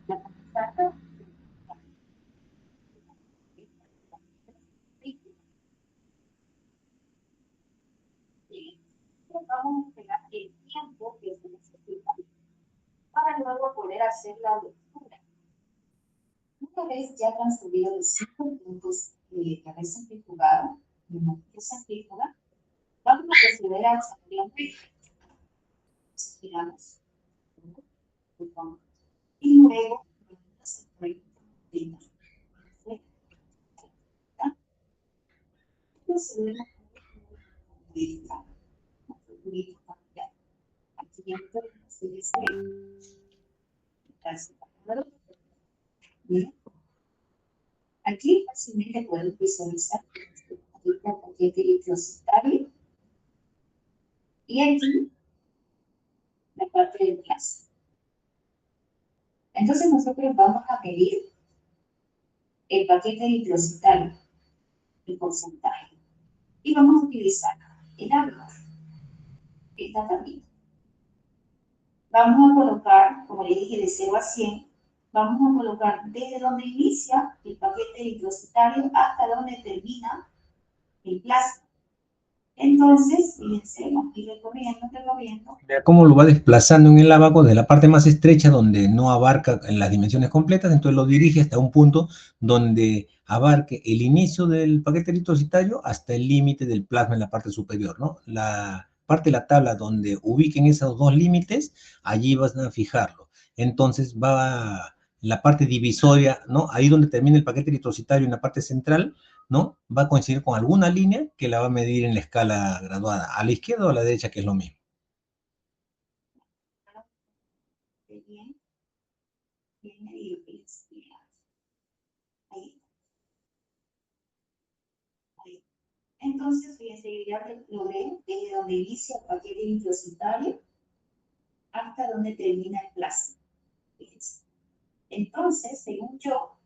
La pantalla. Vamos a esperar el tiempo que se necesita para luego poder hacer la lectura. Una vez ya transcurrido los 5 minutos de haber centrifugado, de la centrífuga, vamos a proceder a examinar la muestra. Giramos. Y luego vamos a hacer aquí fácilmente podemos visualizar el paquete electrocitario y aquí la parte del plasma. Entonces nosotros vamos a medir el paquete electrocitario, el porcentaje, y vamos a utilizar el agua, esta tablita. Vamos a colocar, como le dije, de 0 a 100, vamos a colocar desde donde inicia el paquete electrocitario hasta donde termina el plasma. Entonces, fíjense, aquí recorriendo. Vea cómo lo va desplazando en el abaco de la parte más estrecha donde no abarca en las dimensiones completas, entonces lo dirige hasta un punto donde abarque el inicio del paquete electrocitario hasta el límite del plasma en la parte superior, ¿no? La parte de la tabla donde ubiquen esos dos límites, allí van a fijarlo. Entonces la parte divisoria, ¿no? Ahí donde termina el paquete eritrocitario en la parte central, ¿no? Va a coincidir con alguna línea que la va a medir en la escala graduada, a la izquierda o a la derecha, que es lo mismo. Bien, bien medido, ahí, ahí. Entonces, fíjense, yo ya logré desde donde inicia el paquete eritrocitario hasta donde termina el plasma. Fíjense. Entonces, según yo,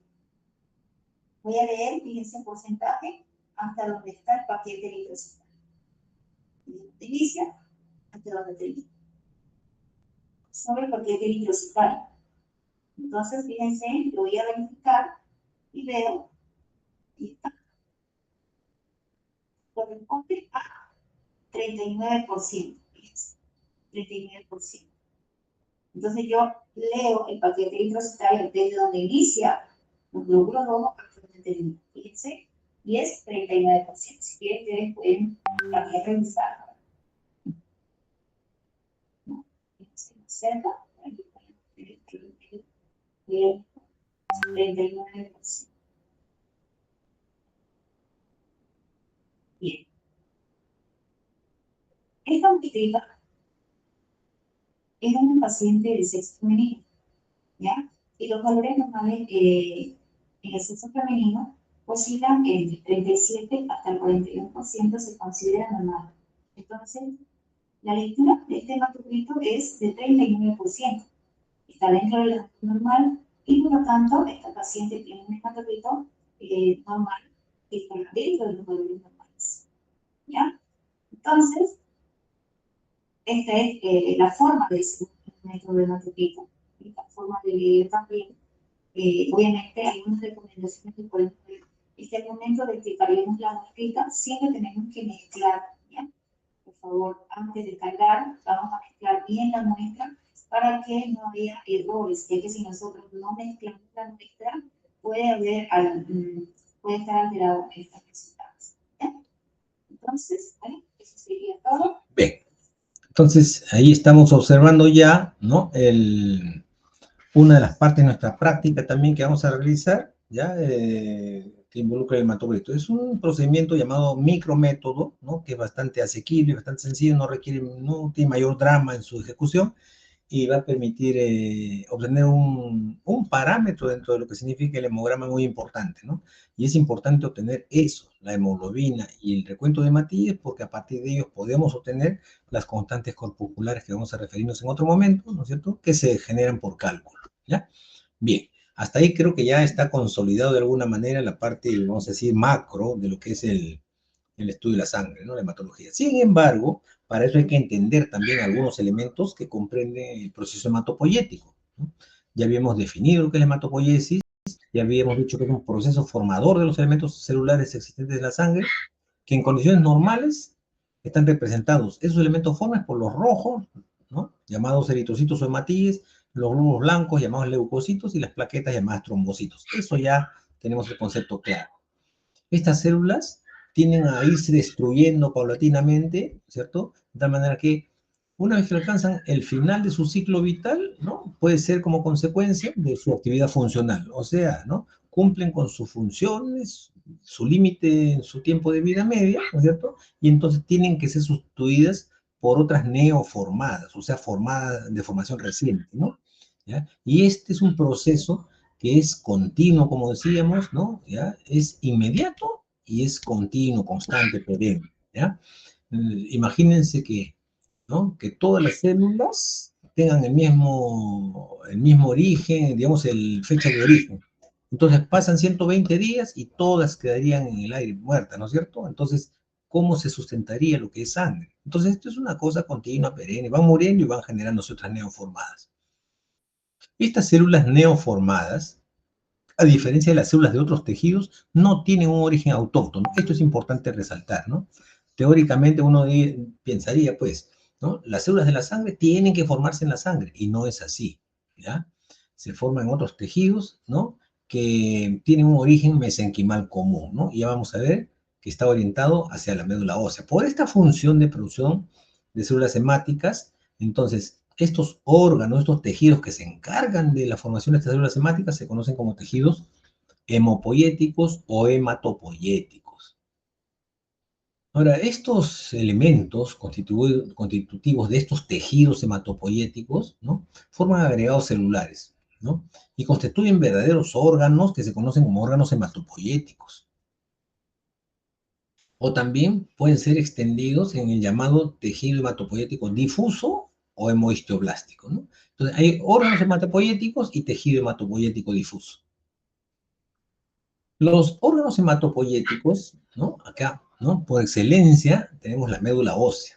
voy a leer, fíjense, en porcentaje hasta donde está el paquete eritrocitario. Desde donde inicia hasta donde termina. Sobre el paquete eritrocitario. Entonces, fíjense, lo voy a verificar y veo, y está, corresponde a 39%, fíjense, 39%. Entonces yo leo el paquete eritrocitario desde donde inicia los glóbulos rojos hasta donde termina, fíjense, y es 39%. Si quieren, ustedes pueden también revisar. ¿No? Fíjense, cerca, aquí bien, 39%. Bien. Esta muestrita era un paciente de sexo femenino, ¿ya? Y los valores normales en el sexo femenino oscilan entre 37 hasta el 41%, se considera normal. Entonces, la lectura de este hematocrito es de 39%. Está dentro del rango normal y, por lo tanto, esta paciente tiene un hematocrito normal que está dentro de los valores normales, ¿ya? Entonces, esta es la forma de ese método de hematocrito. La forma de leer también, obviamente, hay unas recomendaciones que podemos ver. Al momento de que carguemos la muestrita, siempre tenemos que mezclar, ¿ya? Por favor, antes de cargar, vamos a mezclar bien la muestra para que no haya errores, ya que si nosotros no mezclamos la muestra, puede estar alterado estos resultados, ¿ya? Entonces, bueno, eso sería todo. Bien. Entonces, ahí estamos observando ya, ¿no? Una de las partes de nuestra práctica también que vamos a realizar, ¿ya? Que involucra el hematocrito. Es un procedimiento llamado micrométodo, ¿no? Que es bastante asequible, bastante sencillo, no tiene mayor drama en su ejecución y va a permitir obtener un parámetro dentro de lo que significa el hemograma muy importante, ¿no? Y es importante obtener eso, la hemoglobina y el recuento de hematíes, porque a partir de ellos podemos obtener las constantes corpusculares que vamos a referirnos en otro momento, ¿no es cierto?, que se generan por cálculo, ¿ya? Bien, hasta ahí creo que ya está consolidado de alguna manera la parte, vamos a decir, macro de lo que es el estudio de la sangre, ¿no? La hematología. Sin embargo, para eso hay que entender también algunos elementos que comprenden el proceso hematopoyético, ¿no? Ya habíamos definido lo que es la hematopoiesis, ya habíamos dicho que es un proceso formador de los elementos celulares existentes en la sangre, que en condiciones normales están representados esos elementos formes por los rojos, ¿no? Llamados eritrocitos o hematíes, los glóbulos blancos llamados leucocitos y las plaquetas llamadas trombocitos. Eso ya tenemos el concepto claro. Estas células tienden a irse destruyendo paulatinamente, ¿cierto? De tal manera que una vez que alcanzan el final de su ciclo vital, ¿no? Puede ser como consecuencia de su actividad funcional, o sea, ¿no? Cumplen con sus funciones, su límite en su tiempo de vida media, ¿no es cierto? Y entonces tienen que ser sustituidas por otras neoformadas, o sea, formadas de formación reciente, ¿no? ¿Ya? Y este es un proceso que es continuo, como decíamos, ¿no? ¿Ya? Es inmediato y es continuo, constante, perenne, ¿ya? Imagínense que, ¿no? Que todas las células tengan el mismo origen, digamos, el fecha de origen. Entonces pasan 120 días y todas quedarían en el aire muertas, ¿no es cierto? Entonces, ¿cómo se sustentaría lo que es sangre? Entonces, esto es una cosa continua, perenne, van muriendo y van generándose otras neoformadas. Estas células neoformadas, a diferencia de las células de otros tejidos, no tienen un origen autóctono. Esto es importante resaltar, ¿no? Teóricamente uno pensaría, pues, ¿no? Las células de la sangre tienen que formarse en la sangre, y no es así, ¿ya? Se forman en otros tejidos, ¿no? Que tienen un origen mesenquimal común, ¿no? Y ya vamos a ver que está orientado hacia la médula ósea. Por esta función de producción de células hemáticas, entonces, estos órganos, estos tejidos que se encargan de la formación de estas células hemáticas se conocen como tejidos hemopoyéticos o hematopoyéticos. Ahora, estos elementos constitutivos de estos tejidos hematopoyéticos, ¿no?, forman agregados celulares, ¿no?, y constituyen verdaderos órganos que se conocen como órganos hematopoyéticos. O también pueden ser extendidos en el llamado tejido hematopoyético difuso o hemohistioblástico, ¿no? Entonces, hay órganos hematopoyéticos y tejido hematopoyético difuso. Los órganos hematopoyéticos, ¿no?, acá, ¿no?, por excelencia, tenemos la médula ósea.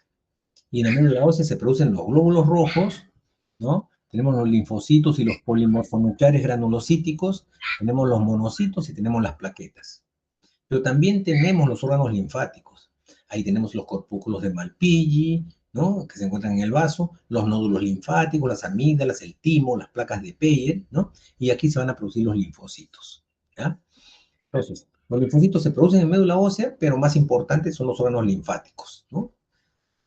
Y en la médula ósea se producen los glóbulos rojos, ¿no? Tenemos los linfocitos y los polimorfonucleares granulocíticos, tenemos los monocitos y tenemos las plaquetas. Pero también tenemos los órganos linfáticos. Ahí tenemos los corpúsculos de Malpighi, ¿no?, que se encuentran en el vaso, los nódulos linfáticos, las amígdalas, el timo, las placas de Peyer, ¿no? Y aquí se van a producir los linfocitos, ¿ya? Entonces, los linfocitos se producen en médula ósea, pero más importantes son los órganos linfáticos, ¿no?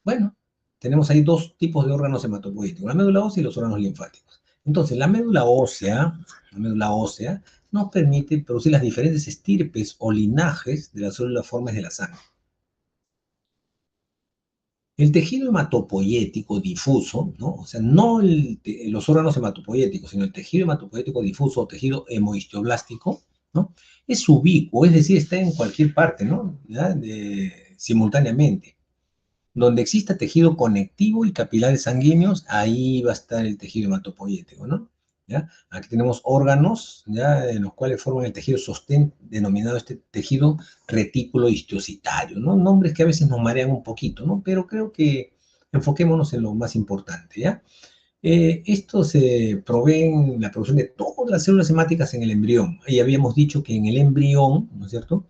Bueno, tenemos ahí dos tipos de órganos hematopoyéticos, la médula ósea y los órganos linfáticos. Entonces, la médula ósea nos permite producir las diferentes estirpes o linajes de las células formes de la sangre. El tejido hematopoyético difuso, ¿no?, o sea, no los órganos hematopoyéticos, sino el tejido hematopoyético difuso o tejido hemohistioblástico, ¿no?, es ubicuo, es decir, está en cualquier parte, ¿no?, simultáneamente. Donde exista tejido conectivo y capilares sanguíneos, ahí va a estar el tejido hematopoyético, ¿no? ¿Ya? Aquí tenemos órganos, ¿ya?, en los cuales forman el tejido sostén, denominado este tejido retículo histiocitario, ¿no? Nombres que a veces nos marean un poquito, ¿no? Pero creo que enfoquémonos en lo más importante, ¿ya? Estos proveen la producción de todas las células hemáticas en el embrión. Y habíamos dicho que en el embrión, ¿no es cierto?,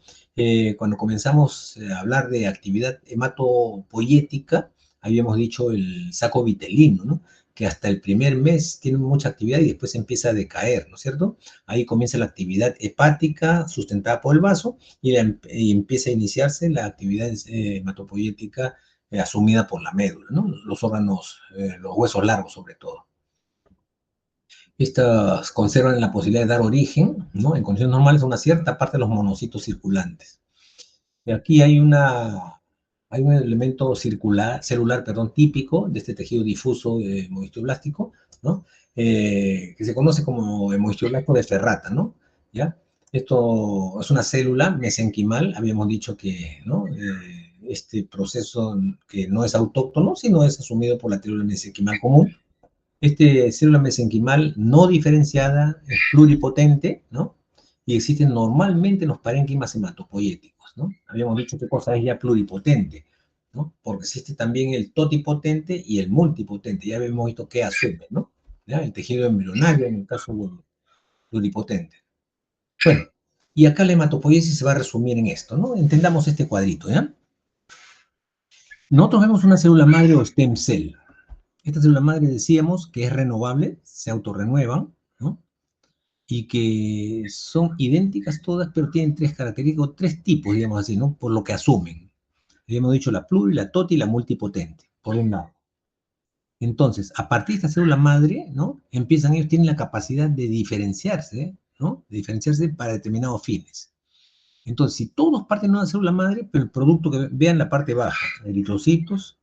cuando comenzamos a hablar de actividad hematopoyética, habíamos dicho el saco vitelino, ¿no?, que hasta el primer mes tiene mucha actividad y después empieza a decaer, ¿no es cierto? Ahí comienza la actividad hepática sustentada por el vaso y empieza a iniciarse la actividad hematopoyética asumida por la médula, ¿no?, los órganos, los huesos largos sobre todo. Estas conservan la posibilidad de dar origen, ¿no?, en condiciones normales, a una cierta parte de los monocitos circulantes. Y aquí hay un elemento celular, típico de este tejido difuso hemohistioblástico, ¿no?, que se conoce como hemohistioblasto de Ferrata, ¿no? ¿Ya? Esto es una célula mesenquimal, habíamos dicho que, ¿no?, este proceso que no es autóctono, sino es asumido por la célula mesenquimal común. Esta célula mesenquimal no diferenciada es pluripotente, ¿no?, y existen normalmente en los parénquimas hematopoyéticos, ¿no? Habíamos dicho qué cosa es ya pluripotente, ¿no?, porque existe también el totipotente y el multipotente. Ya habíamos visto qué asume, ¿no? ¿Ya? El tejido embrionario en el caso del pluripotente. Bueno, y acá la hematopoiesis se va a resumir en esto, ¿no? Entendamos este cuadrito, ¿ya? Nosotros vemos una célula madre o stem cell. Esta célula madre decíamos que es renovable, se autorrenuevan, ¿no?, y que son idénticas todas, pero tienen tres características, tres tipos, digamos así, ¿no?, por lo que asumen. Habíamos dicho la pluri, la toti y la multipotente, por un lado. Entonces, a partir de esta célula madre, ¿no?, ellos tienen la capacidad de diferenciarse, ¿no?, de diferenciarse para determinados fines. Entonces, si todos parten de una célula madre, pero el producto que vean la parte baja, eritrocitos,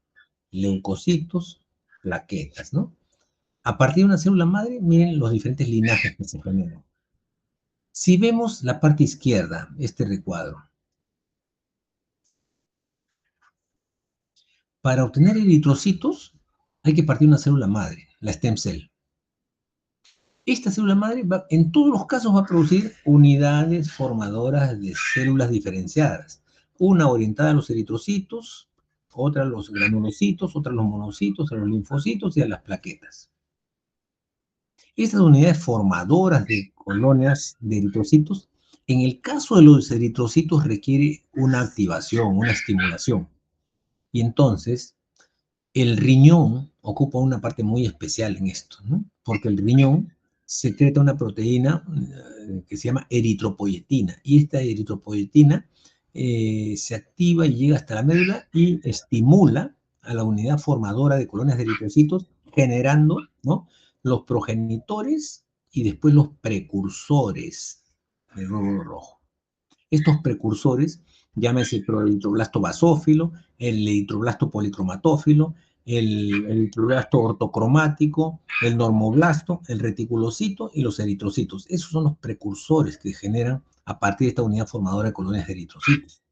leucocitos, plaquetas, ¿no? A partir de una célula madre, miren los diferentes linajes que se generan. Si vemos la parte izquierda, este recuadro, para obtener eritrocitos hay que partir de una célula madre, la stem cell. Esta célula madre en todos los casos va a producir unidades formadoras de células diferenciadas. Una orientada a los eritrocitos, otra a los granulocitos, otra a los monocitos, a los linfocitos y a las plaquetas. Estas unidades formadoras de colonias de eritrocitos, en el caso de los eritrocitos requiere una activación, una estimulación. Y entonces, el riñón ocupa una parte muy especial en esto, ¿no? Porque el riñón secreta una proteína que se llama eritropoyetina. Y esta eritropoyetina se activa y llega hasta la médula y estimula a la unidad formadora de colonias de eritrocitos generando, ¿no?, los progenitores y después los precursores del glóbulo rojo. Estos precursores, llámese el eritroblasto basófilo, el eritroblasto policromatófilo, el eritroblasto ortocromático, el normoblasto, el reticulocito y los eritrocitos. Esos son los precursores que generan a partir de esta unidad formadora de colonias de eritrocitos.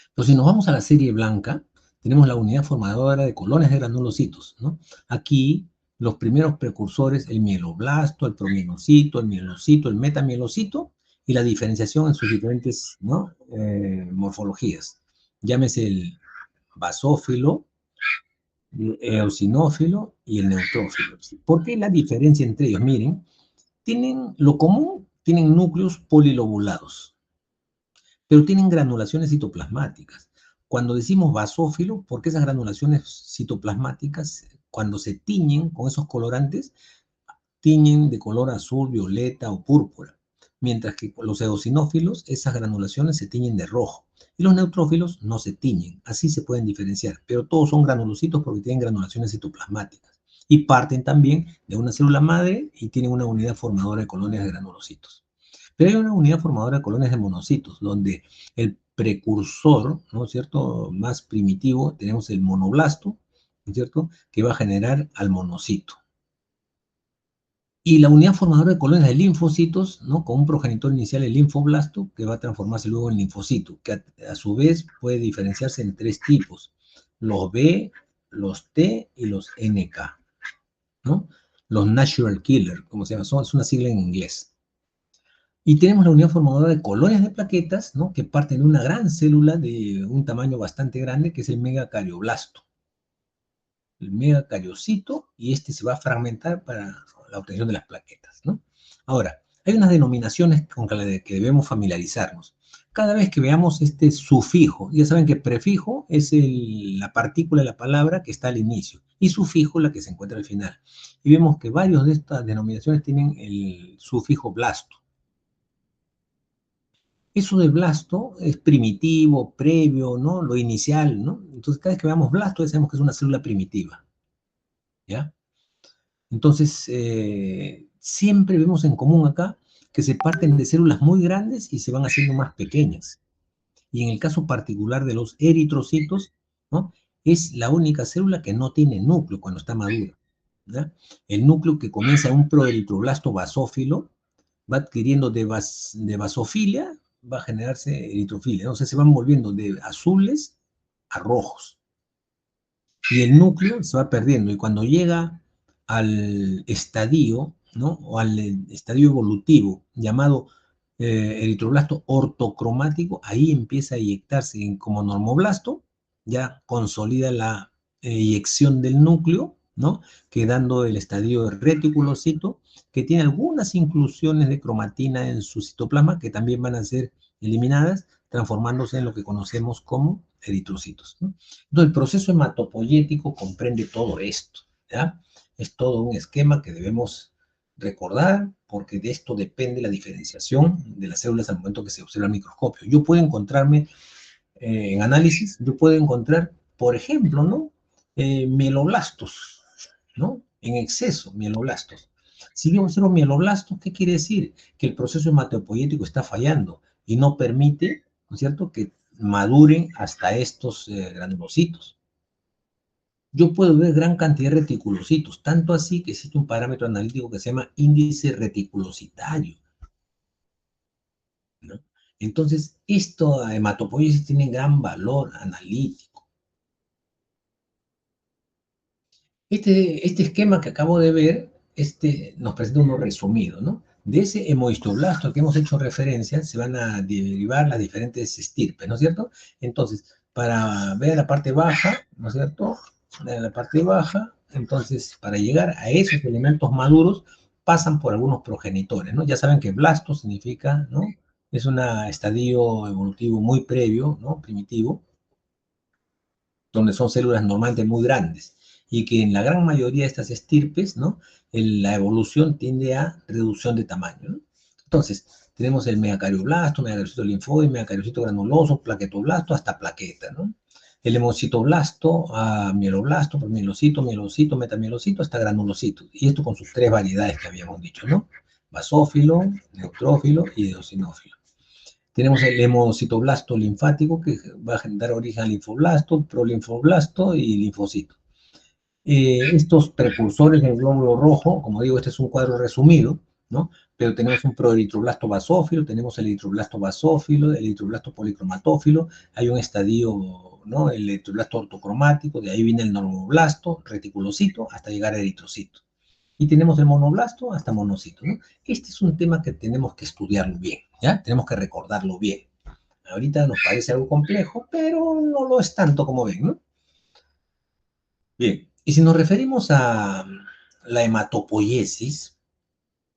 Entonces, si nos vamos a la serie blanca, tenemos la unidad formadora de colonias de granulocitos, ¿no? Aquí, los primeros precursores, el mieloblasto, el promielocito, el mielocito, el metamielocito, y la diferenciación en sus diferentes, ¿no?, morfologías. Llámese el basófilo, el eosinófilo y el neutrófilo. ¿Por qué la diferencia entre ellos? Miren, tienen lo común, tienen núcleos polilobulados, pero tienen granulaciones citoplasmáticas. Cuando decimos basófilo, porque esas granulaciones citoplasmáticas, cuando se tiñen con esos colorantes, tiñen de color azul, violeta o púrpura, mientras que los eosinófilos, esas granulaciones se tiñen de rojo, y los neutrófilos no se tiñen. Así se pueden diferenciar, pero todos son granulocitos porque tienen granulaciones citoplasmáticas, y parten también de una célula madre y tienen una unidad formadora de colonias de granulocitos. Pero hay una unidad formadora de colonias de monocitos, donde el precursor, ¿no es cierto?, más primitivo, tenemos el monoblasto, ¿no es cierto?, que va a generar al monocito. Y la unidad formadora de colonias de linfocitos, ¿no?, con un progenitor inicial, el linfoblasto, que va a transformarse luego en linfocito, que a su vez puede diferenciarse en 3 tipos, los B, los T y los NK, ¿no? Los natural killer, como se llama, es una sigla en inglés. Y tenemos la unidad formadora de colonias de plaquetas, ¿no?, que parten de una gran célula de un tamaño bastante grande, que es el megacardioblasto. El megacariocito, y este se va a fragmentar para la obtención de las plaquetas, ¿no? Ahora, hay unas denominaciones con las que debemos familiarizarnos. Cada vez que veamos este sufijo, ya saben que prefijo es la partícula de la palabra que está al inicio, y sufijo la que se encuentra al final. Y vemos que varias de estas denominaciones tienen el sufijo blasto. Eso del blasto es primitivo, previo, ¿no?, lo inicial, ¿no? Entonces, cada vez que veamos blasto, ya sabemos que es una célula primitiva, ¿ya? Entonces, siempre vemos en común acá que se parten de células muy grandes y se van haciendo más pequeñas. Y en el caso particular de los eritrocitos, ¿no?, es la única célula que no tiene núcleo cuando está madura, ¿ya? El núcleo, que comienza en un proeritroblasto basófilo, va adquiriendo de basofilia, va a generarse eritrofilia. Entonces se van volviendo de azules a rojos. Y el núcleo se va perdiendo. Y cuando llega al estadio, ¿no?, o al estadio evolutivo llamado eritroblasto ortocromático, ahí empieza a eyectarse como normoblasto, ya consolida la eyección del núcleo, ¿no?, quedando el estadio reticulocito, que tiene algunas inclusiones de cromatina en su citoplasma que también van a ser eliminadas, transformándose en lo que conocemos como eritrocitos, ¿no? Entonces, el proceso hematopoyético comprende todo esto, ¿ya? Es todo un esquema que debemos recordar, porque de esto depende la diferenciación de las células al momento que se observa al microscopio. Yo puedo encontrarme en análisis, yo puedo encontrar, por ejemplo, ¿no?, mieloblastos, ¿no?, en exceso, mieloblastos. Si yo observo mieloblastos, ¿qué quiere decir? Que el proceso hematopoyético está fallando y no permite, ¿no es cierto?, que maduren hasta estos granulocitos. Yo puedo ver gran cantidad de reticulocitos, tanto así que existe un parámetro analítico que se llama índice reticulocitario, ¿no? Entonces, esto hematopoiesis tiene gran valor analítico. Este esquema que acabo de ver, nos presenta uno resumido, ¿no? De ese hemohistoblasto al que hemos hecho referencia, se van a derivar las diferentes estirpes, ¿no es cierto? Entonces, para ver la parte baja, ¿no es cierto?, la parte baja, entonces, para llegar a esos elementos maduros, pasan por algunos progenitores, ¿no? Ya saben que blasto significa, ¿no?, es un estadio evolutivo muy previo, ¿no?, primitivo, donde son células normalmente muy grandes, y que en la gran mayoría de estas estirpes, ¿no?, la evolución tiende a reducción de tamaño, ¿no? Entonces, tenemos el megacarioblasto, megacariocito linfoide, megacariocito granuloso, plaquetoblasto, hasta plaqueta, ¿no? el hemocitoblasto a mieloblasto, mielocito, mielocito, metamielocito, hasta granulocito. Y esto con sus 3 variedades que habíamos dicho, ¿no? Basófilo, neutrófilo y eosinófilo. Tenemos el hemocitoblasto linfático, que va a dar origen al linfoblasto, prolinfoblasto y linfocito. Estos precursores del glóbulo rojo, como digo, este es un cuadro resumido, ¿no? Pero tenemos un proeritroblasto basófilo, tenemos el eritroblasto basófilo, el eritroblasto policromatófilo, hay un estadio, ¿no? El eritroblasto ortocromático, de ahí viene el normoblasto, reticulocito, hasta llegar a eritrocito. Y tenemos el monoblasto hasta monocito, ¿no? Este es un tema que tenemos que estudiarlo bien, ¿ya? Tenemos que recordarlo bien. Ahorita nos parece algo complejo, pero no lo es tanto como ven, ¿no? Bien, y si nos referimos a la hematopoiesis,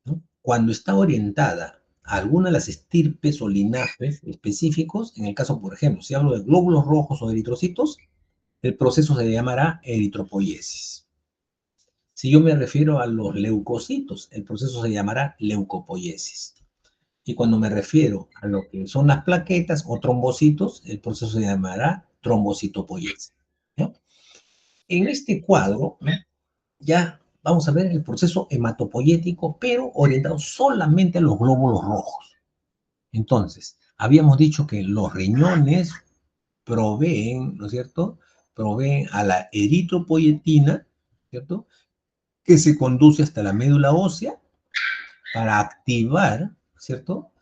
¿no? Cuando está orientada a alguna de las estirpes o linajes específicos, en el caso, por ejemplo, si hablo de glóbulos rojos o eritrocitos, el proceso se llamará eritropoiesis. Si yo me refiero a los leucocitos, el proceso se llamará leucopoiesis. Y cuando me refiero a lo que son las plaquetas o trombocitos, el proceso se llamará trombocitopoiesis, ¿no? En este cuadro, ¿no? Ya vamos a ver el proceso hematopoyético, pero orientado solamente a los glóbulos rojos. Entonces, habíamos dicho que los riñones proveen, ¿no es cierto? Proveen a la eritropoyetina, ¿cierto? Que se conduce hasta la médula ósea para activar, ¿cierto?,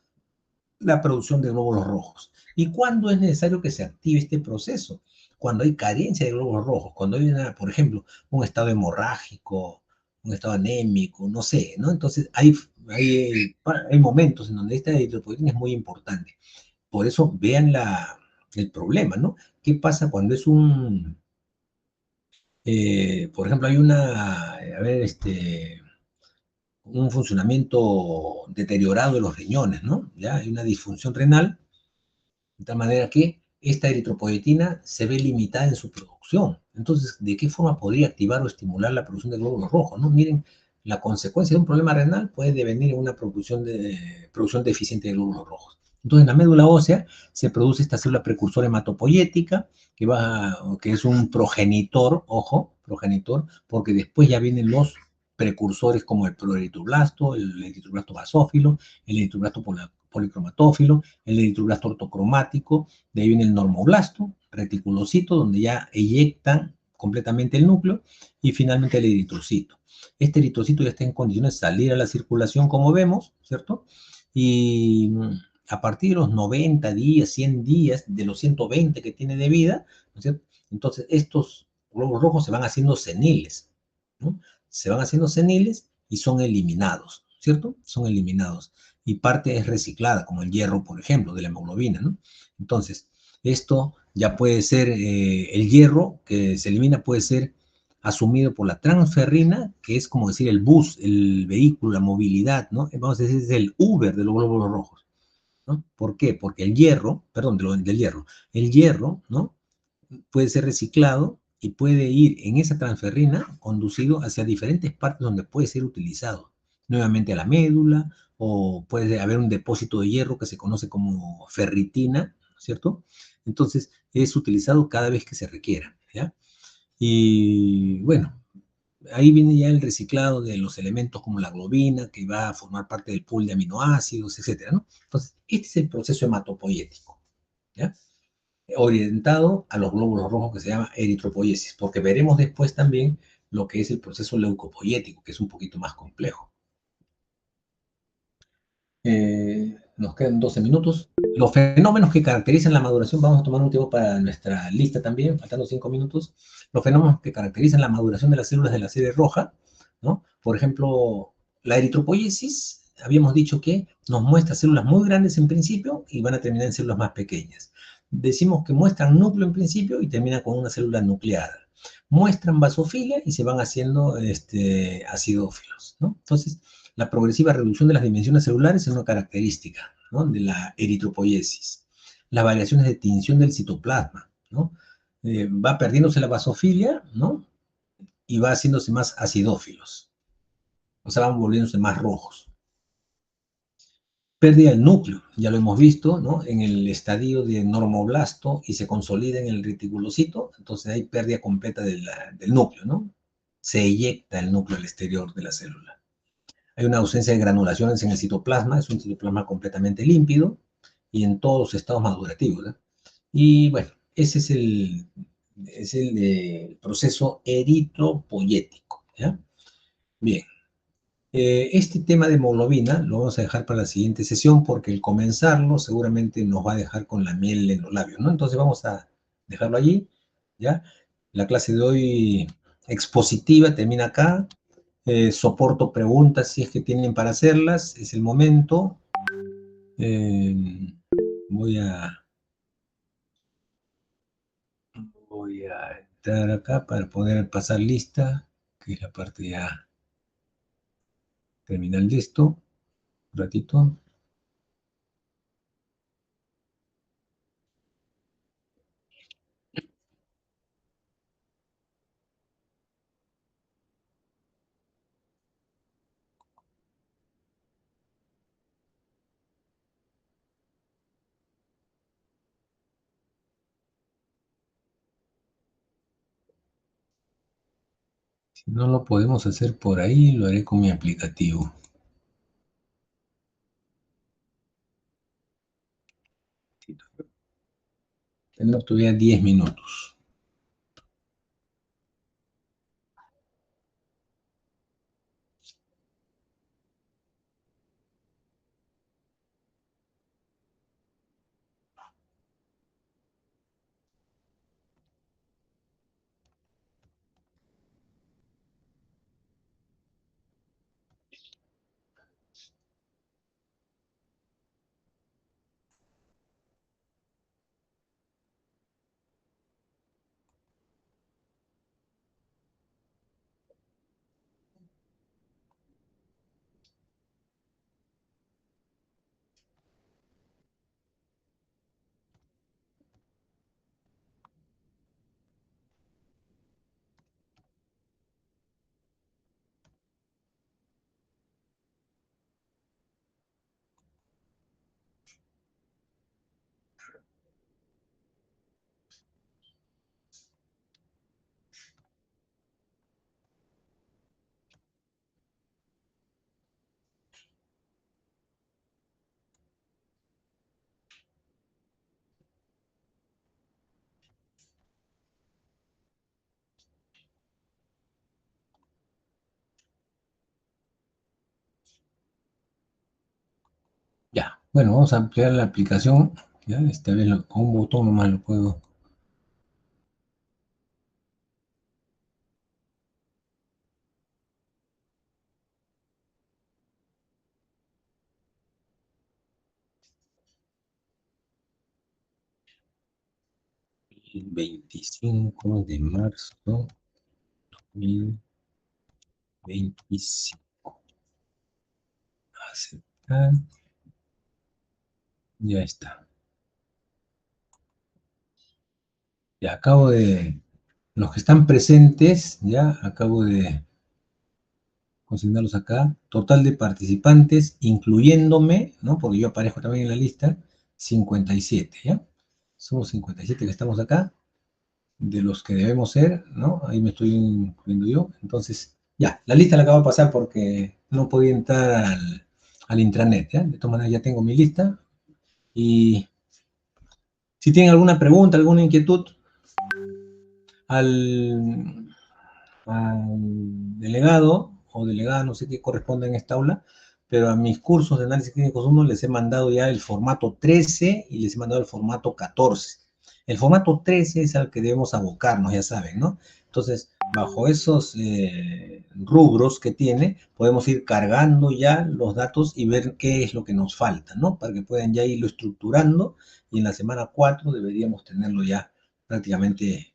la producción de glóbulos rojos. ¿Y cuándo es necesario que se active este proceso? Cuando hay carencia de glóbulos rojos, cuando hay, por ejemplo, un estado hemorrágico, un estado anémico, no sé, ¿no? Entonces, hay momentos en donde esta eritropoyetina es muy importante. Por eso, vean el problema, ¿no? ¿Qué pasa cuando es por ejemplo, hay un funcionamiento deteriorado de los riñones, ¿no? ¿Ya? Hay una disfunción renal, de tal manera que esta eritropoyetina se ve limitada en su producción. Entonces, ¿de qué forma podría activar o estimular la producción de glóbulos rojos, ¿no? Miren, la consecuencia de un problema renal puede devenir en una producción deficiente de glóbulos rojos. Entonces, en la médula ósea se produce esta célula precursora hematopoyética, que es un progenitor, ojo, progenitor, porque después ya vienen los precursores como el proeritroblasto, el eritroblasto basófilo, el eritroblasto policromatófilo, el eritroblasto ortocromático, de ahí viene el normoblasto, reticulocito, donde ya eyectan completamente el núcleo, y finalmente el eritrocito. Este eritrocito ya está en condiciones de salir a la circulación, como vemos, ¿cierto? Y a partir de los 90 días, 100 días, de los 120 que tiene de vida, ¿no es cierto? Entonces estos glóbulos rojos se van haciendo seniles, ¿no? Se van haciendo seniles y son eliminados, ¿cierto? Son eliminados. Y parte es reciclada, como el hierro, por ejemplo, de la hemoglobina, ¿no? Entonces, esto ya puede ser, el hierro que se elimina puede ser asumido por la transferrina, que es como decir el bus, el vehículo, la movilidad, ¿no? Vamos a decir, es el Uber de los glóbulos rojos, ¿no? ¿Por qué? Porque el hierro, perdón, del hierro, el hierro, ¿no?, puede ser reciclado y puede ir en esa transferrina conducido hacia diferentes partes donde puede ser utilizado. Nuevamente a la médula, o puede haber un depósito de hierro que se conoce como ferritina, ¿cierto? Entonces, es utilizado cada vez que se requiera, ¿ya? Y bueno, ahí viene ya el reciclado de los elementos como la globina, que va a formar parte del pool de aminoácidos, etcétera, ¿no? Entonces, este es el proceso hematopoyético, ¿ya?, orientado a los glóbulos rojos, que se llama eritropoiesis, porque veremos después también lo que es el proceso leucopoyético, que es un poquito más complejo. Nos quedan 12 minutos. Los fenómenos que caracterizan la maduración, vamos a tomar un tiempo para nuestra lista también, faltando 5 minutos. Los fenómenos que caracterizan la maduración de las células de la serie roja, ¿no? Por ejemplo, la eritropoiesis, habíamos dicho que nos muestra células muy grandes en principio y van a terminar en células más pequeñas. Decimos que muestran núcleo en principio y terminan con una célula nucleada. Muestran basofilia y se van haciendo acidófilos, ¿no? Entonces, la progresiva reducción de las dimensiones celulares es una característica, ¿no?, de la eritropoiesis. Las variaciones de tinción del citoplasma, ¿no? Va perdiéndose la basofilia, ¿no?, y va haciéndose más acidófilos. O sea, van volviéndose más rojos. pérdida del núcleo, ya lo hemos visto, ¿no? En el estadio de normoblasto y se consolida en el reticulocito, entonces hay pérdida completa del núcleo, ¿no? Se eyecta el núcleo al exterior de la célula. Hay una ausencia de granulaciones en el citoplasma, es un citoplasma completamente límpido y en todos los estados madurativos, ¿no? Y bueno, ese es el proceso eritropoyético, ¿ya? Bien. Este tema de hemoglobina lo vamos a dejar para la siguiente sesión porque el comenzarlo seguramente nos va a dejar con la miel en los labios, ¿no? Entonces vamos a dejarlo allí, ¿ya? La clase de hoy expositiva termina acá. Soporto preguntas si es que tienen para hacerlas, es el momento. Voy a entrar acá para poder pasar lista, que es la parte ya terminal de esto. Un ratito. Si no lo podemos hacer por ahí, lo haré con mi aplicativo. Tenemos todavía 10 minutos. Ya, bueno, vamos a ampliar la aplicación. Ya, esta vez con un botón nomás lo puedo. El 25 de marzo 2025. Aceptar. Ya está. Ya acabo de. Los que están presentes, ya acabo de consignarlos acá. Total de participantes, incluyéndome, ¿no? Porque yo aparezco también en la lista, 57, ¿ya? Somos 57 que estamos acá, de los que debemos ser, ¿no? Ahí me estoy incluyendo yo. Entonces, ya, la lista la acabo de pasar porque no podía entrar al intranet, ¿ya? De todas maneras ya tengo mi lista. Y si tienen alguna pregunta, alguna inquietud al delegado o delegada, no sé qué corresponde en esta aula, pero a mis cursos de análisis clínicos 1 les he mandado ya el formato 13 y les he mandado el formato 14. El formato 13 es al que debemos abocarnos, ya saben, ¿no? Entonces, bajo esos rubros que tiene, podemos ir cargando ya los datos y ver qué es lo que nos falta, ¿no? Para que puedan ya irlo estructurando y en la semana 4 deberíamos tenerlo ya prácticamente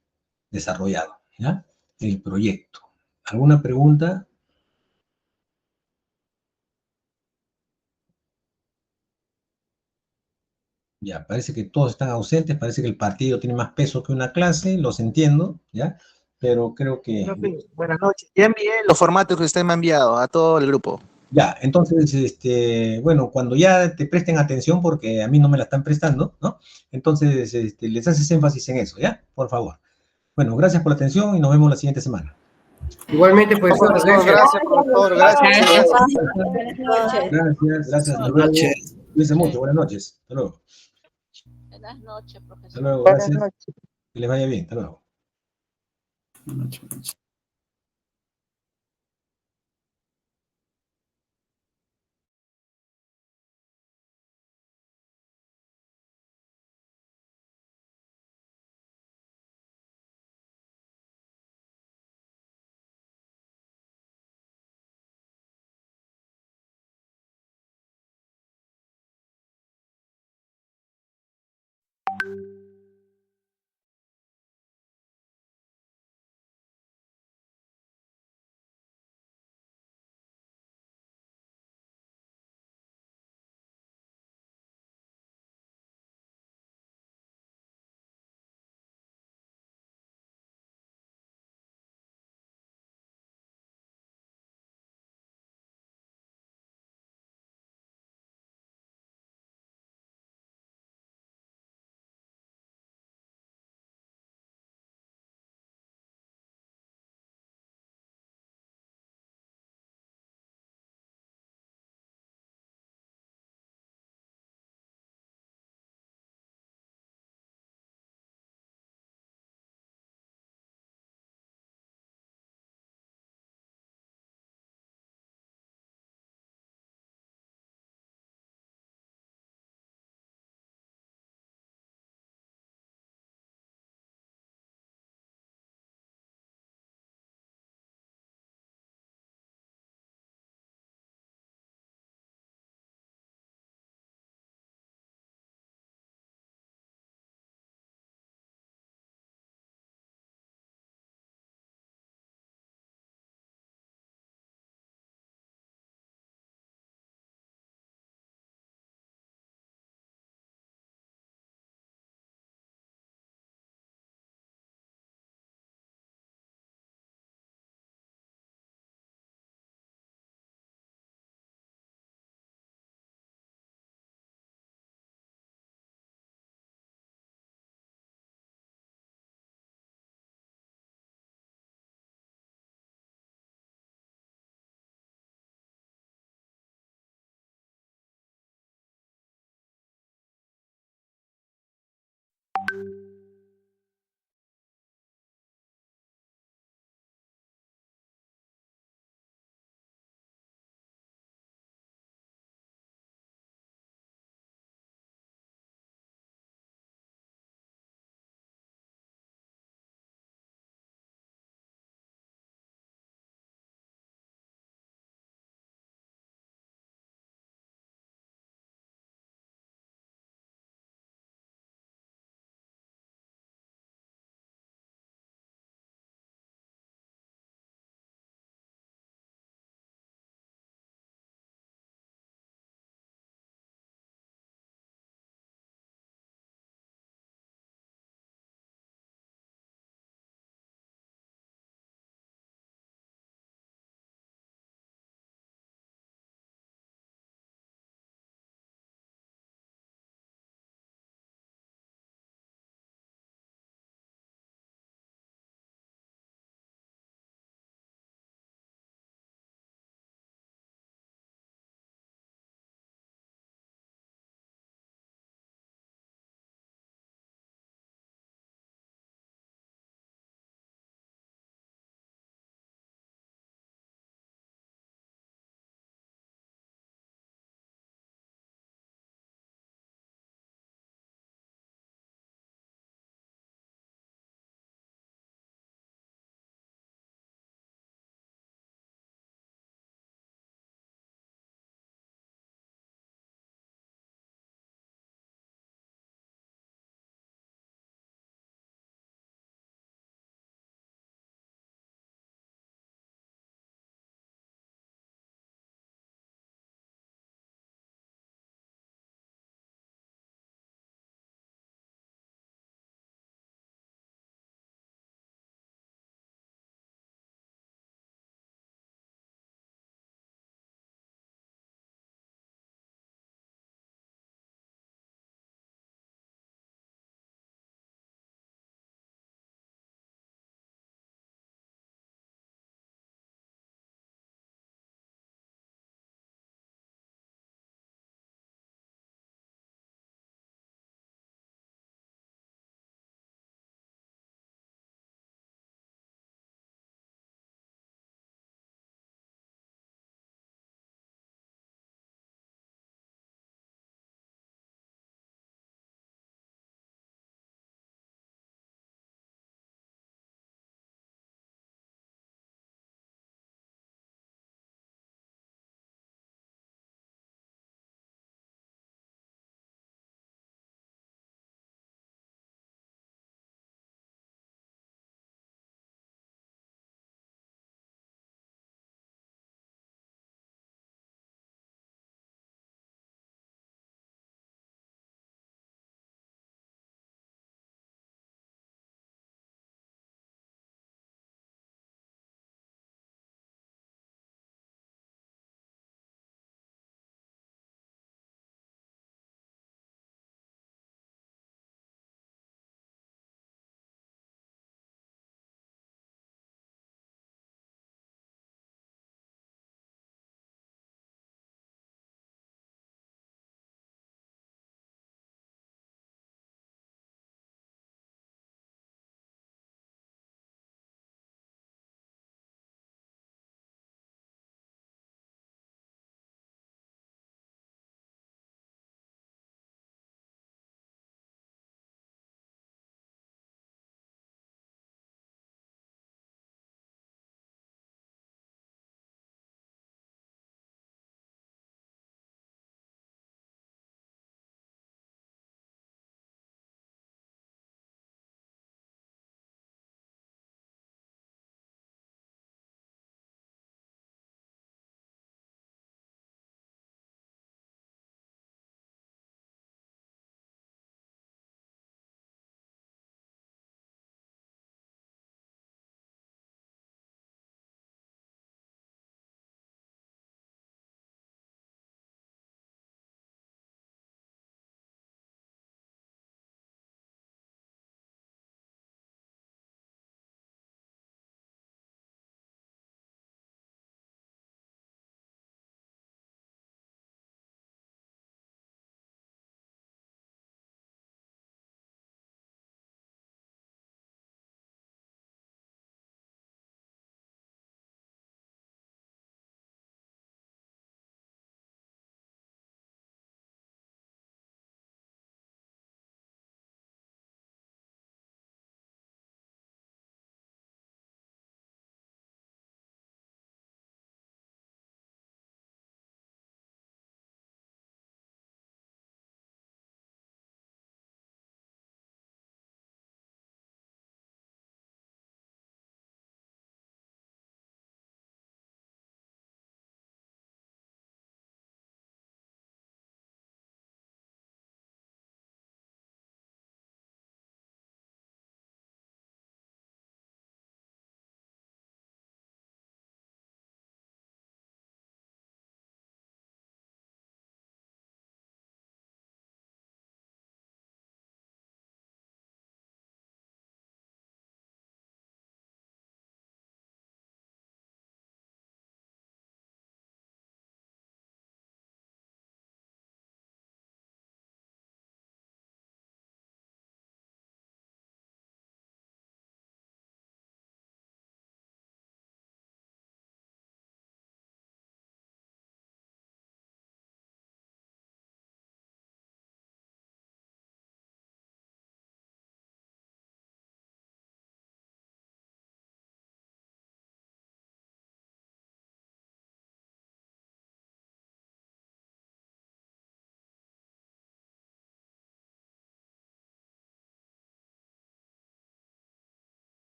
desarrollado, ¿ya? El proyecto. ¿Alguna pregunta? Ya, parece que todos están ausentes, parece que el partido tiene más peso que una clase, los entiendo, ¿ya? Pero creo que... Profe, buenas noches. Ya envié los formatos que usted me ha enviado a todo el grupo. Ya, entonces, bueno, cuando ya te presten atención, porque a mí no me la están prestando, ¿no? Entonces, les haces énfasis en eso, ¿ya? Por favor. Bueno, gracias por la atención y nos vemos la siguiente semana. Igualmente, profesor, gracias. Gracias, profesor. Gracias. Buenas noches. Gracias, hasta luego. Buenas noches. Cuídense mucho, buenas noches. Hasta luego. Buenas noches, profesor. Hasta luego, Buenas gracias. noches. Que les vaya bien, hasta luego. Buenas noches.